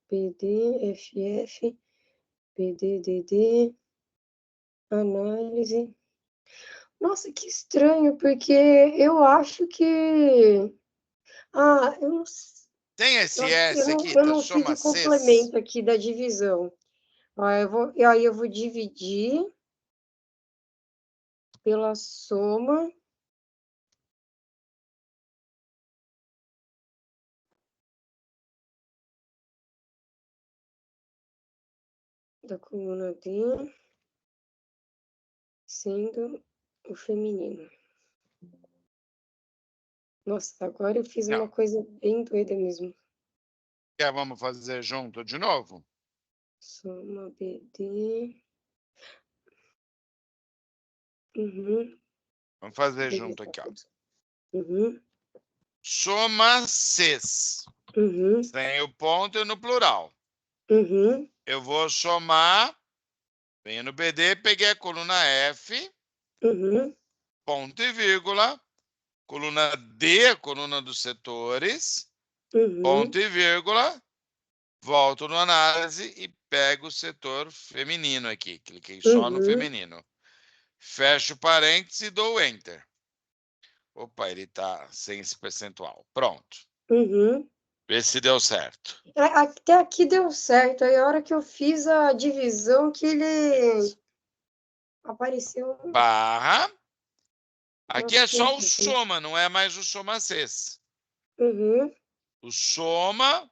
PD, FF, PDDD, análise. Nossa, que estranho, porque eu acho que. Ah, eu não, Tem eu esse acho que S aqui, eu tá? não fiz Soma o Cs. complemento aqui da divisão. Aí eu vou dividir pela soma da coluna D, sendo o feminino. Nossa, agora eu fiz uma Não. coisa bem doida mesmo. Vamos fazer junto de novo? Soma BD. Uhum. Vamos fazer Beleza. junto aqui, ó. Uhum. Soma Cs. Uhum. Sem o ponto e no plural. Uhum. Eu vou somar. Venho no BD, peguei a coluna F, Uhum. ponto e vírgula. Coluna D, a coluna dos setores, Uhum. ponto e vírgula. Volto no análise e pego o setor feminino aqui. Cliquei só no Uhum. feminino. Fecho parênteses e dou Enter. Opa, ele está sem esse percentual. Pronto. Uhum. Vê se deu certo. Até aqui deu certo. Aí a hora que eu fiz a divisão que ele apareceu Barra. Aqui umas é só o coisas assim. soma, não é mais o soma Cs. Uhum. O soma,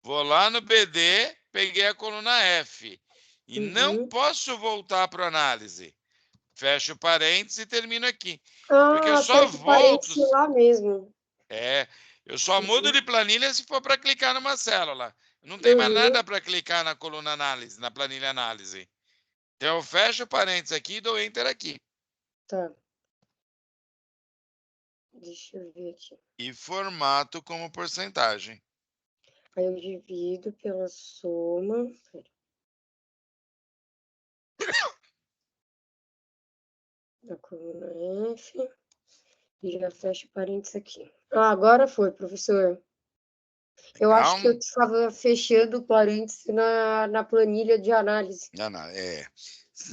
vou lá no BD, peguei a coluna F. E não Uhum. posso voltar para a análise. Fecho parênteses e termino aqui. Porque eu Ah, só fecha volto. parênteses lá mesmo. Eu só mudo Uhum. de planilha se for para clicar numa célula. Não tem mais Uhum. nada para clicar na coluna análise, na planilha análise. Então eu fecho parênteses aqui e dou Enter aqui. Tá. Deixa eu ver aqui. E formato como porcentagem. Aí eu divido pela soma. Pera. Da coluna F. E já fecho parênteses aqui. Ah, agora foi, professor. Eu acho Legal? que eu estava fechando parênteses na planilha de análise. Não, não,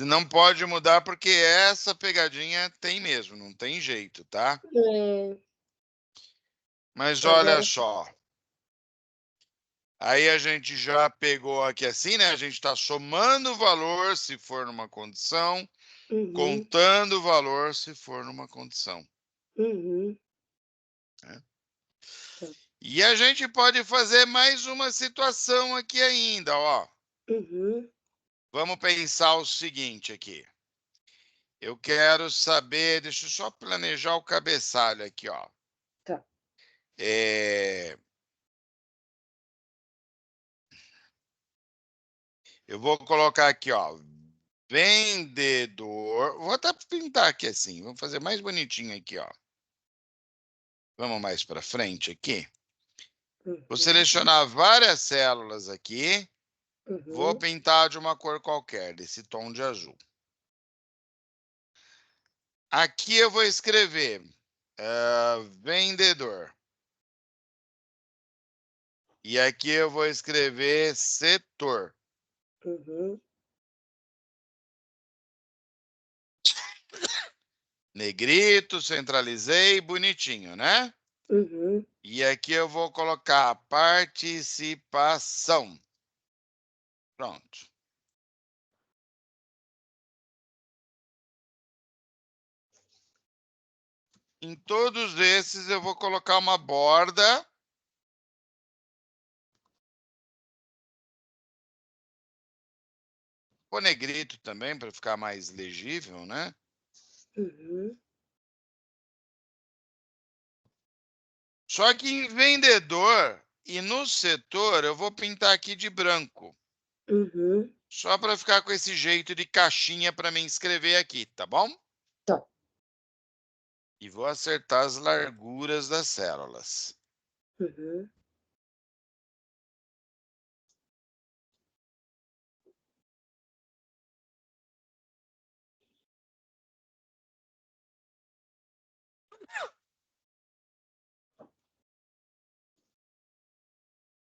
não pode mudar porque essa pegadinha tem mesmo, não tem jeito, tá? É, Mas olha agora. só. Aí a gente já pegou aqui assim, né? A gente está somando o valor se for numa condição, Uhum, contando o valor se for numa condição. uhum, Né? tá, E a gente pode fazer mais uma situação aqui ainda, ó. uhum, Vamos pensar o seguinte aqui. Eu quero saber, deixa eu só planejar o cabeçalho aqui, ó. tá. Eu vou colocar aqui, ó. Vendedor. Vou até pintar aqui assim. Vamos fazer mais bonitinho aqui, ó. Vamos mais para frente aqui. Vou Uhum, selecionar várias células aqui. Vou uhum, pintar de uma cor qualquer, desse tom de azul. Aqui eu vou escrever vendedor. E aqui eu vou escrever setor. Negrito, centralizei, bonitinho, né? E aqui eu vou colocar participação. Pronto. Em todos esses eu vou colocar uma borda. O negrito também, para ficar mais legível, né? Só que em vendedor e no setor eu vou pintar aqui de branco. Só para ficar com esse jeito de caixinha para me escrever aqui, tá bom? Tá. E vou acertar as larguras das células.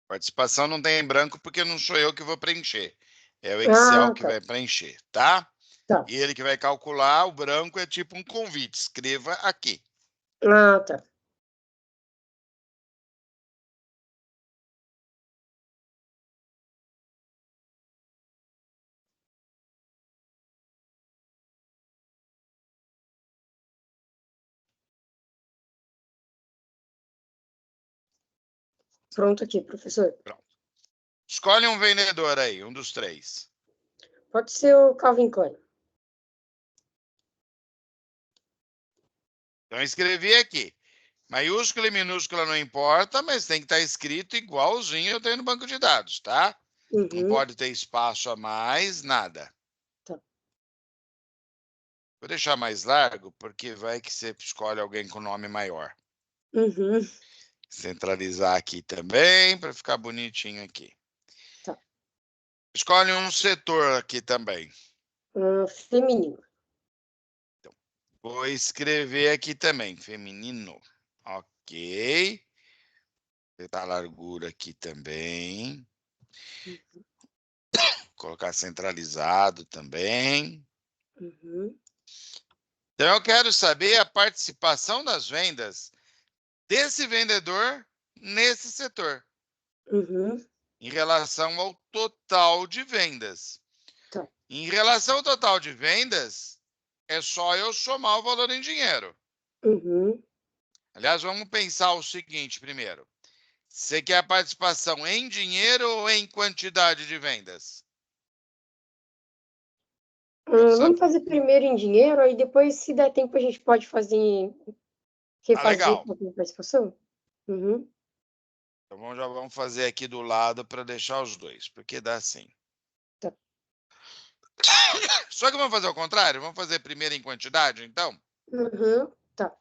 Participação não tem em branco porque não sou eu que vou preencher. É o Excel que Tá. vai preencher, tá? Tá. E ele que vai calcular, o branco é tipo um convite. Escreva aqui. Tá. Pronto aqui, professor. Pronto. Escolhe um vendedor aí, um dos três. Pode ser o Calvin Klein. Então, escrevi aqui. Maiúscula e minúscula não importa, mas tem que estar escrito igualzinho eu tenho no banco de dados, tá? Não pode ter espaço a mais, nada. Tá. Vou deixar mais largo, porque vai que você escolhe alguém com nome maior. Centralizar aqui também, para ficar bonitinho aqui. Tá. Escolhe um setor aqui também. Feminino. Então, vou escrever aqui também, feminino. Ok. Apertar a largura aqui também. Colocar centralizado também. Então, eu quero saber a participação das vendas desse vendedor nesse setor, em relação ao total de vendas. Tá. Em relação ao total de vendas, é só eu somar o valor em dinheiro. Aliás, vamos pensar o seguinte primeiro. Você quer a participação em dinheiro ou em quantidade de vendas? Vamos fazer primeiro em dinheiro, aí depois, se der tempo, a gente pode refazer Legal. com a participação? Então já vamos fazer aqui do lado para deixar os dois, porque dá assim. Tá. Só que vamos fazer ao contrário? Vamos fazer primeiro em quantidade, então? Tá.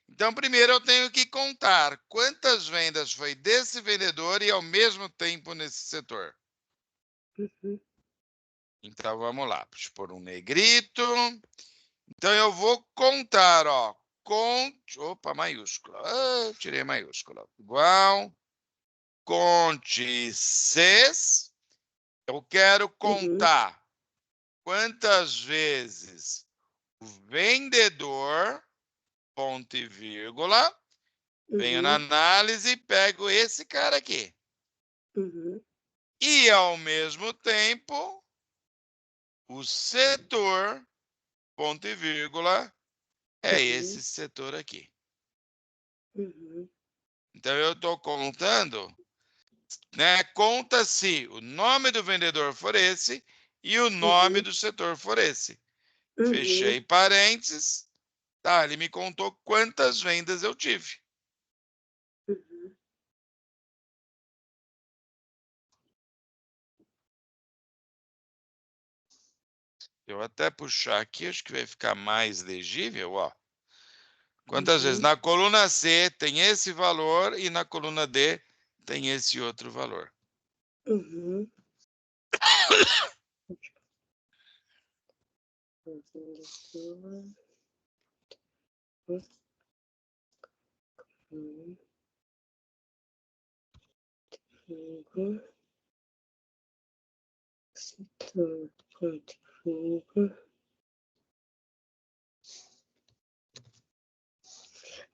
Então, primeiro eu tenho que contar quantas vendas foi desse vendedor e ao mesmo tempo nesse setor. Então, vamos lá. Deixa eu pôr um negrito. Então, eu vou contar, ó. Opa, maiúscula. Tirei maiúscula. Igual. Conte Cs. Eu quero contar quantas vezes o vendedor, ponto e vírgula, venho na análise e pego esse cara aqui. E, ao mesmo tempo, o setor, ponto e vírgula, é esse setor aqui. Então, eu estou contando, né? Conta-se o nome do vendedor for esse e o nome do setor for esse. Fechei parênteses. Tá, ele me contou quantas vendas eu tive. Eu até puxar aqui, acho que vai ficar mais legível, ó. Quantas vezes? Na coluna C tem esse valor e na coluna D tem esse outro valor. Setor, ponto e vírgula.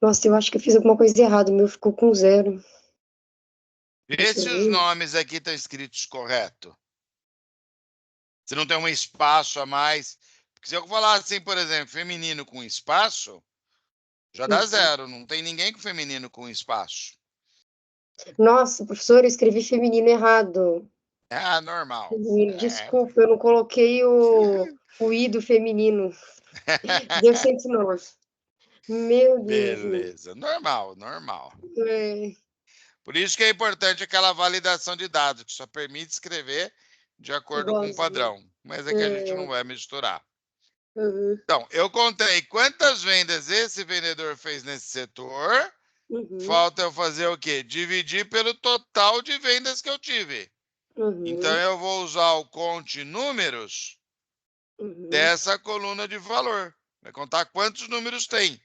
Nossa, eu acho que eu fiz alguma coisa errada. O meu ficou com 0. Vê se os nomes aqui estão escritos correto. Se não tem um espaço a mais. Porque se eu falar assim, por exemplo, feminino com espaço, já dá 0. Não tem ninguém com feminino com espaço. Nossa, professor, eu escrevi feminino errado. Ah, normal. Desculpa, eu não coloquei o i do feminino. Deu 109. Meu Deus. Beleza. Normal, normal. É, Por isso que é importante aquela validação de dados, que só permite escrever de acordo com o igualzinho. padrão. Mas é que a gente não É, vai misturar. uhum, Então, eu contei quantas vendas esse vendedor fez nesse setor. uhum, Falta eu fazer o quê? Dividir pelo total de vendas que eu tive. Então, uhum, eu vou usar o conte números uhum, dessa coluna de valor. Vai contar quantos números tem.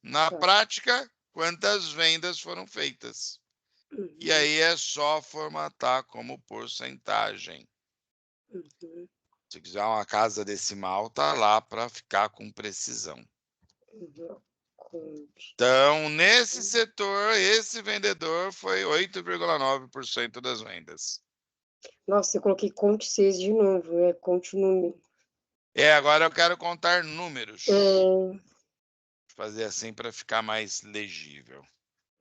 Na tá, prática, quantas vendas foram feitas. E uhum, aí é só formatar como porcentagem. uhum, Se quiser uma casa decimal, tá lá para ficar com precisão. uhum, conte. Então, nesse setor, esse vendedor foi 8,9% das vendas. Nossa, eu coloquei conte 6 de novo, conte o número. Agora eu quero contar números. É, Fazer assim para ficar mais legível.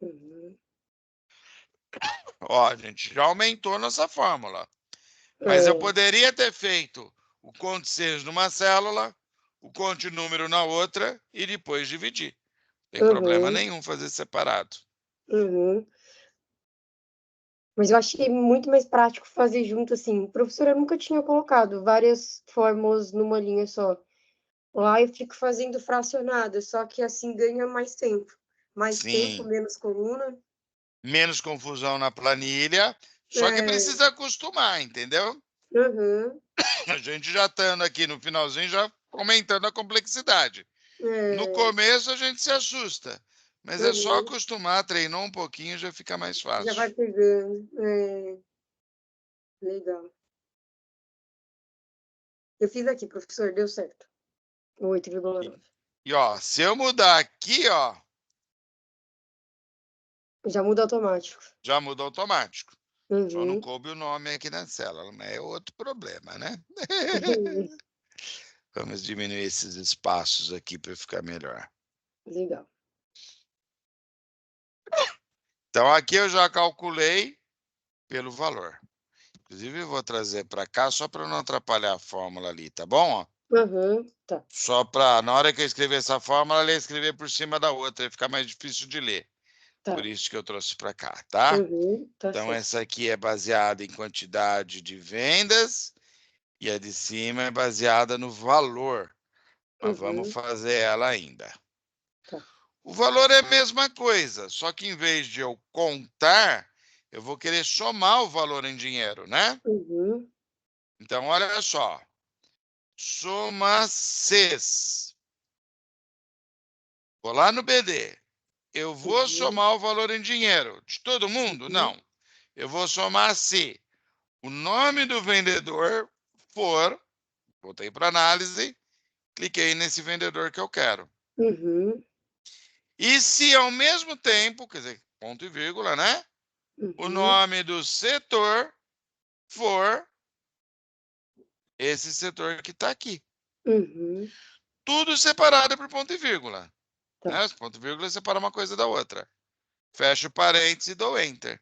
uhum, Ó, a gente já aumentou nossa fórmula. Mas eu é, poderia ter feito o conte 6 numa célula, o conte número na outra e depois dividir. Não tem problema uhum, nenhum fazer separado. uhum. Mas eu achei muito mais prático fazer junto, assim. Professora, eu nunca tinha colocado várias fórmulas numa linha só. Lá eu fico fazendo fracionado, só que assim ganha mais tempo. Mais tempo, Sim, menos coluna. menos confusão na planilha, só que É, precisa acostumar, entendeu? uhum, A gente já estando aqui no finalzinho, já aumentando a complexidade. No é, começo a gente se assusta, mas é só uhum, acostumar, treinou um pouquinho, já fica mais já vai fácil. pegando. Legal. Eu fiz aqui, professor, deu certo. 8,9. E ó, se eu mudar aqui, ó, Já muda automático. já muda automático. Só não Uhum. coube o nome aqui na célula, mas é outro problema, né? Vamos diminuir esses espaços aqui para ficar melhor. Legal. Então aqui eu já calculei pelo valor. Inclusive eu vou trazer para cá só para não atrapalhar a fórmula ali, tá bom? Uhum, tá, Só para, na hora que eu escrever essa fórmula, ela escrever por cima da outra, e ficar mais difícil de ler. Por tá. isso que eu trouxe para cá, tá? Uhum, tá Então certo. essa aqui é baseada em quantidade de vendas e a de cima é baseada no valor. Mas vamos Uhum, fazer ela ainda. tá. O valor é a mesma coisa, só que em vez de eu contar, eu vou querer somar o valor em dinheiro, né? Uhum, Então, olha só. Soma CES. Vou lá no BD. Eu vou uhum, somar o valor em dinheiro. De todo mundo? uhum, Não. Eu vou somar se o nome do vendedor for, voltei para análise, cliquei nesse vendedor que eu quero. uhum, E se ao mesmo tempo, quer dizer, ponto e vírgula, né? O uhum, nome do setor for esse setor que está aqui. uhum, Tudo separado por ponto e vírgula. tá. Né? Os ponto e vírgula separam uma coisa da outra. Fecho o parênteses e dou Enter.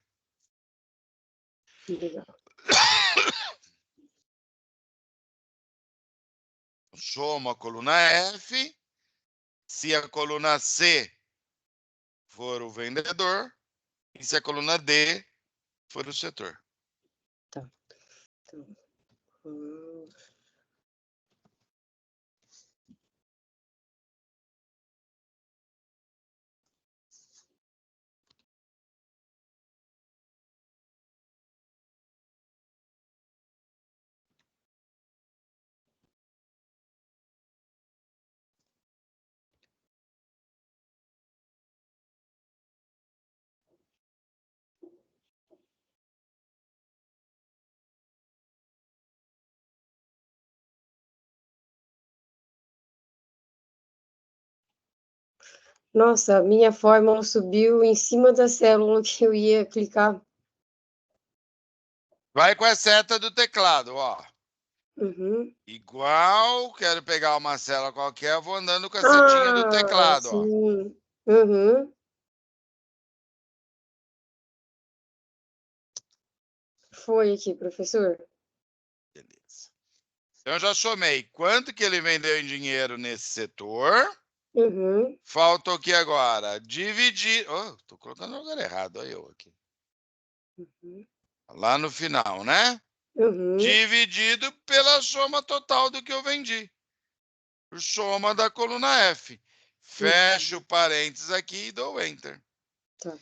Legal. Somo a coluna F. Se a coluna C for o vendedor. E se a coluna D for o setor. Tá. Então, hum, Nossa, a minha fórmula subiu em cima da célula que eu ia clicar. Vai com a seta do teclado, ó. Uhum. Igual, quero pegar uma célula qualquer, vou andando com a setinha do teclado, ó. Sim. Uhum. Foi aqui, professor. Beleza. Então, eu já somei quanto que ele vendeu em dinheiro nesse setor. Uhum. Falta o que agora? Dividir. Oh, tô colocando no lugar errado, olha eu aqui. Uhum. Lá no final, né? Uhum. Dividido pela soma total do que eu vendi. Soma da coluna F. Fecho Uhum. o parênteses aqui e dou Enter. Tá.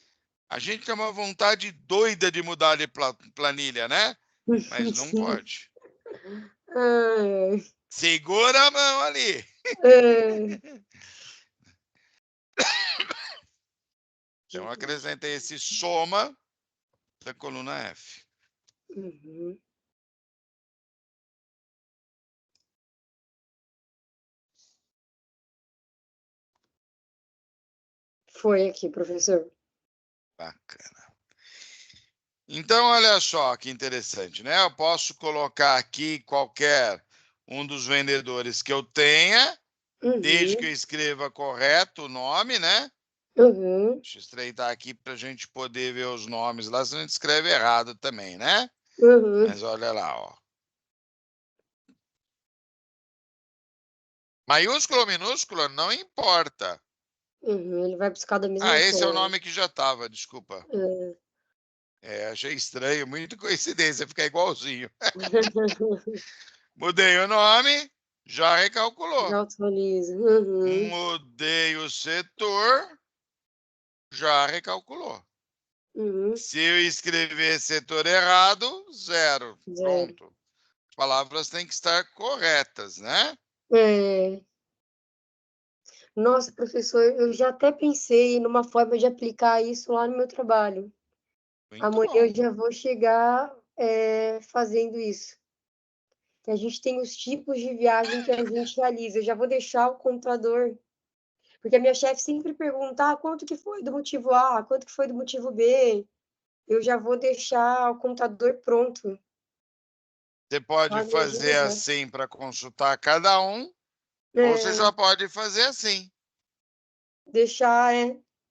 A gente tem uma vontade doida de mudar de planilha, né? Mas não Sim. pode. Ai, Segura a mão ali. é. Então, acrescentei esse soma da coluna F. Uhum. Foi aqui, professor. Bacana. Então, olha só que interessante, né? Eu posso colocar aqui qualquer um dos vendedores que eu tenha, desde que eu Uhum. escreva correto o nome, né? Uhum. Deixa eu estreitar aqui para a gente poder ver os nomes lá, se a gente escreve errado também, né? Uhum. Mas olha lá, ó. Maiúsculo ou minúsculo, não importa. Uhum. Ele vai buscar da Ah, mesma esse é o forma. nome que já estava, desculpa. É. Achei estranho, muita coincidência, ficar igualzinho. Mudei o nome, já recalculou. Já atualiza. Uhum. Mudei o setor, já recalculou. Uhum. Se eu escrever setor errado, zero. Zero. Pronto. As palavras têm que estar corretas, né? É. Nossa, professor, eu já até pensei numa forma de aplicar isso lá no meu trabalho. Muito Amanhã eu bom. já vou chegar, fazendo isso. Que a gente tem os tipos de viagem que a gente realiza. Eu já vou deixar o computador, porque a minha chefe sempre pergunta: "Ah, quanto que foi do motivo A? Quanto que foi do motivo B?". Eu já vou deixar o computador pronto Você pode lá no fazer GNH. assim para consultar cada um, ou você É, já pode fazer assim. deixar, é.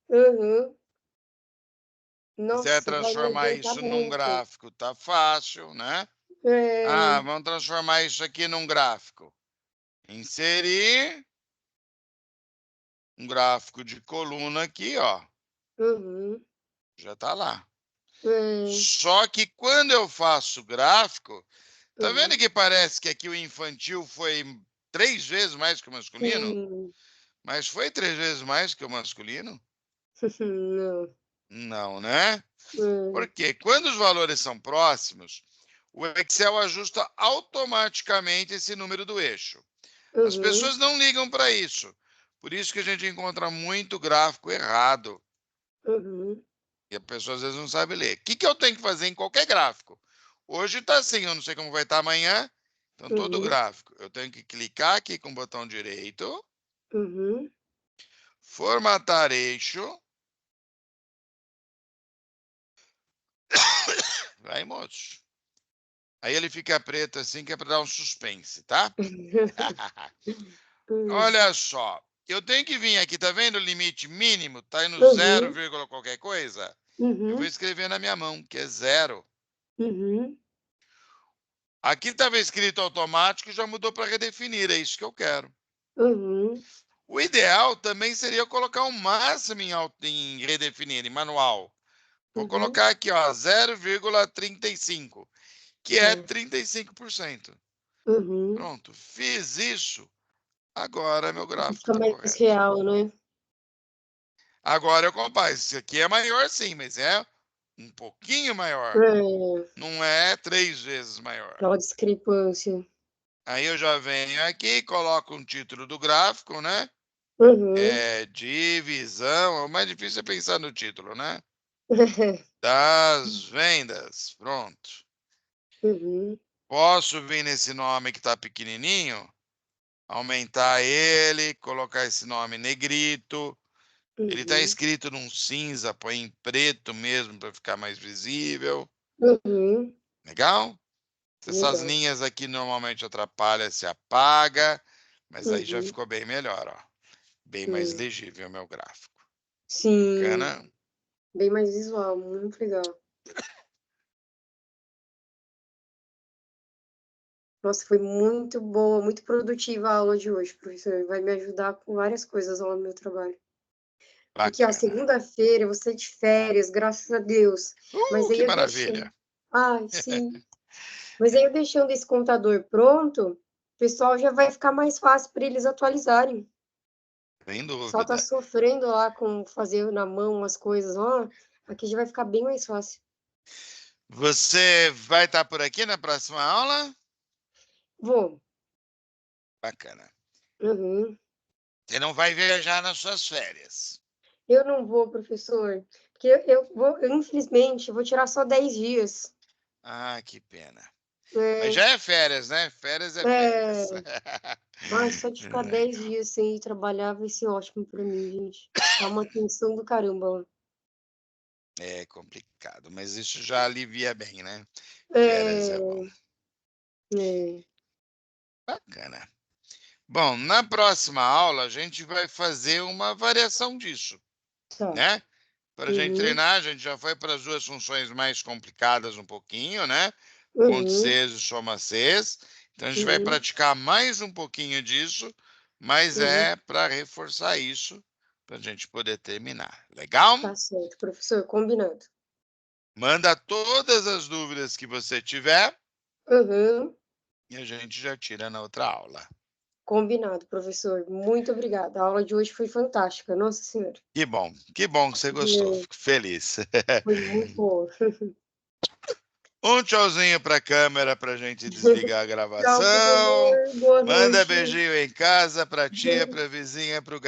Uhum. Quiser Nossa, vai me transformar adiantar isso num muito. gráfico, tá fácil, né? Ah, É. vamos transformar isso aqui num gráfico. Inserir um gráfico de coluna aqui, ó. Uhum. Já tá lá. É. Só que quando eu faço gráfico, tá vendo Uhum. que parece que aqui o infantil foi 3 vezes mais que o masculino? Sim. Mas foi 3 vezes mais que o masculino? Não. Não, né? É. Porque quando os valores são próximos, o Excel ajusta automaticamente esse número do eixo. As Uhum. pessoas não ligam para isso. Por isso que a gente encontra muito gráfico errado. Uhum. E a pessoa às vezes não sabe ler. O que, que eu tenho que fazer em qualquer gráfico? Hoje está assim, eu não sei como vai estar amanhã. Então, todo Uhum. gráfico, eu tenho que clicar aqui com o botão direito, Uhum. formatar eixo. Vai, moço. Aí ele fica preto assim, que é para dar um suspense, tá? Hum. Olha só. Eu tenho que vir aqui, tá vendo o limite mínimo? Tá aí no zero, Uhum. qualquer coisa. Eu vou Uhum. escrever na minha mão, que é zero. Uhum. Aqui estava escrito automático e já mudou para redefinir. É isso que eu quero. Uhum. O ideal também seria colocar um máximo em redefinir, em manual. Vou Uhum. colocar aqui, ó, 0,35, que é Tá. 35%. Uhum. Pronto, fiz isso. Agora meu gráfico Fica está mais correto. real, né? Agora eu comparo. Esse aqui é maior sim, mas é um pouquinho maior. É, Não é 3 vezes maior. aquela discrepância. Aí eu já venho aqui, coloco um título do gráfico, né? Uhum. Divisão. O mais difícil é pensar no título, né? Das vendas. Pronto. Uhum. Posso vir nesse nome que está pequenininho, aumentar ele, colocar esse nome negrito, Ele está escrito num cinza, põe em preto mesmo para ficar mais visível. Legal? Essas linhas aqui normalmente atrapalham, se apaga, mas aí já ficou bem melhor, ó. Bem mais legível o meu gráfico. Sim. Bacana? Bem mais visual, muito legal. Nossa, foi muito boa, muito produtiva a aula de hoje, professor. Vai me ajudar com várias coisas lá no meu trabalho. Porque, ó, Bacana. segunda-feira eu vou sair de férias, graças a Deus. Mas aí Que eu maravilha. Ai, sim. Mas aí eu deixando esse computador pronto, o pessoal já vai ficar mais fácil para eles atualizarem. Sem Só tá dúvida. sofrendo lá com fazer na mão as coisas lá, aqui já vai ficar bem mais fácil. Você vai estar por aqui na próxima aula? Vou. Bacana. Você não vai viajar nas suas férias? Eu não vou, professor, porque infelizmente, eu vou tirar só 10 dias. Ah, que pena. É. Mas já é férias, né? Férias é férias. Ai, só de ficar 10 dias sem ir trabalhar vai ser ótimo para mim, gente. Tá uma tensão do caramba. É complicado, mas isso já alivia bem, né? Férias é bom. É. Bacana. Bom, na próxima aula a gente vai fazer uma variação disso, Tá. né? Para a gente treinar, a gente já foi para as duas funções mais complicadas um pouquinho, né? Contes e somaces. Então a gente vai praticar mais um pouquinho disso, mas é para reforçar isso, para a gente poder terminar. Legal? Tá certo, professor, combinado. Manda todas as dúvidas que você tiver e a gente já tira na outra aula. Combinado, professor. Muito obrigada. A aula de hoje foi fantástica. Nossa Senhora. Que bom que você gostou. Fico feliz. Foi muito boa. Um tchauzinho para a câmera para a gente desligar a Tchau, gravação. professor. Boa Manda noite. beijinho em casa para a tia, para a vizinha, para o gatinho.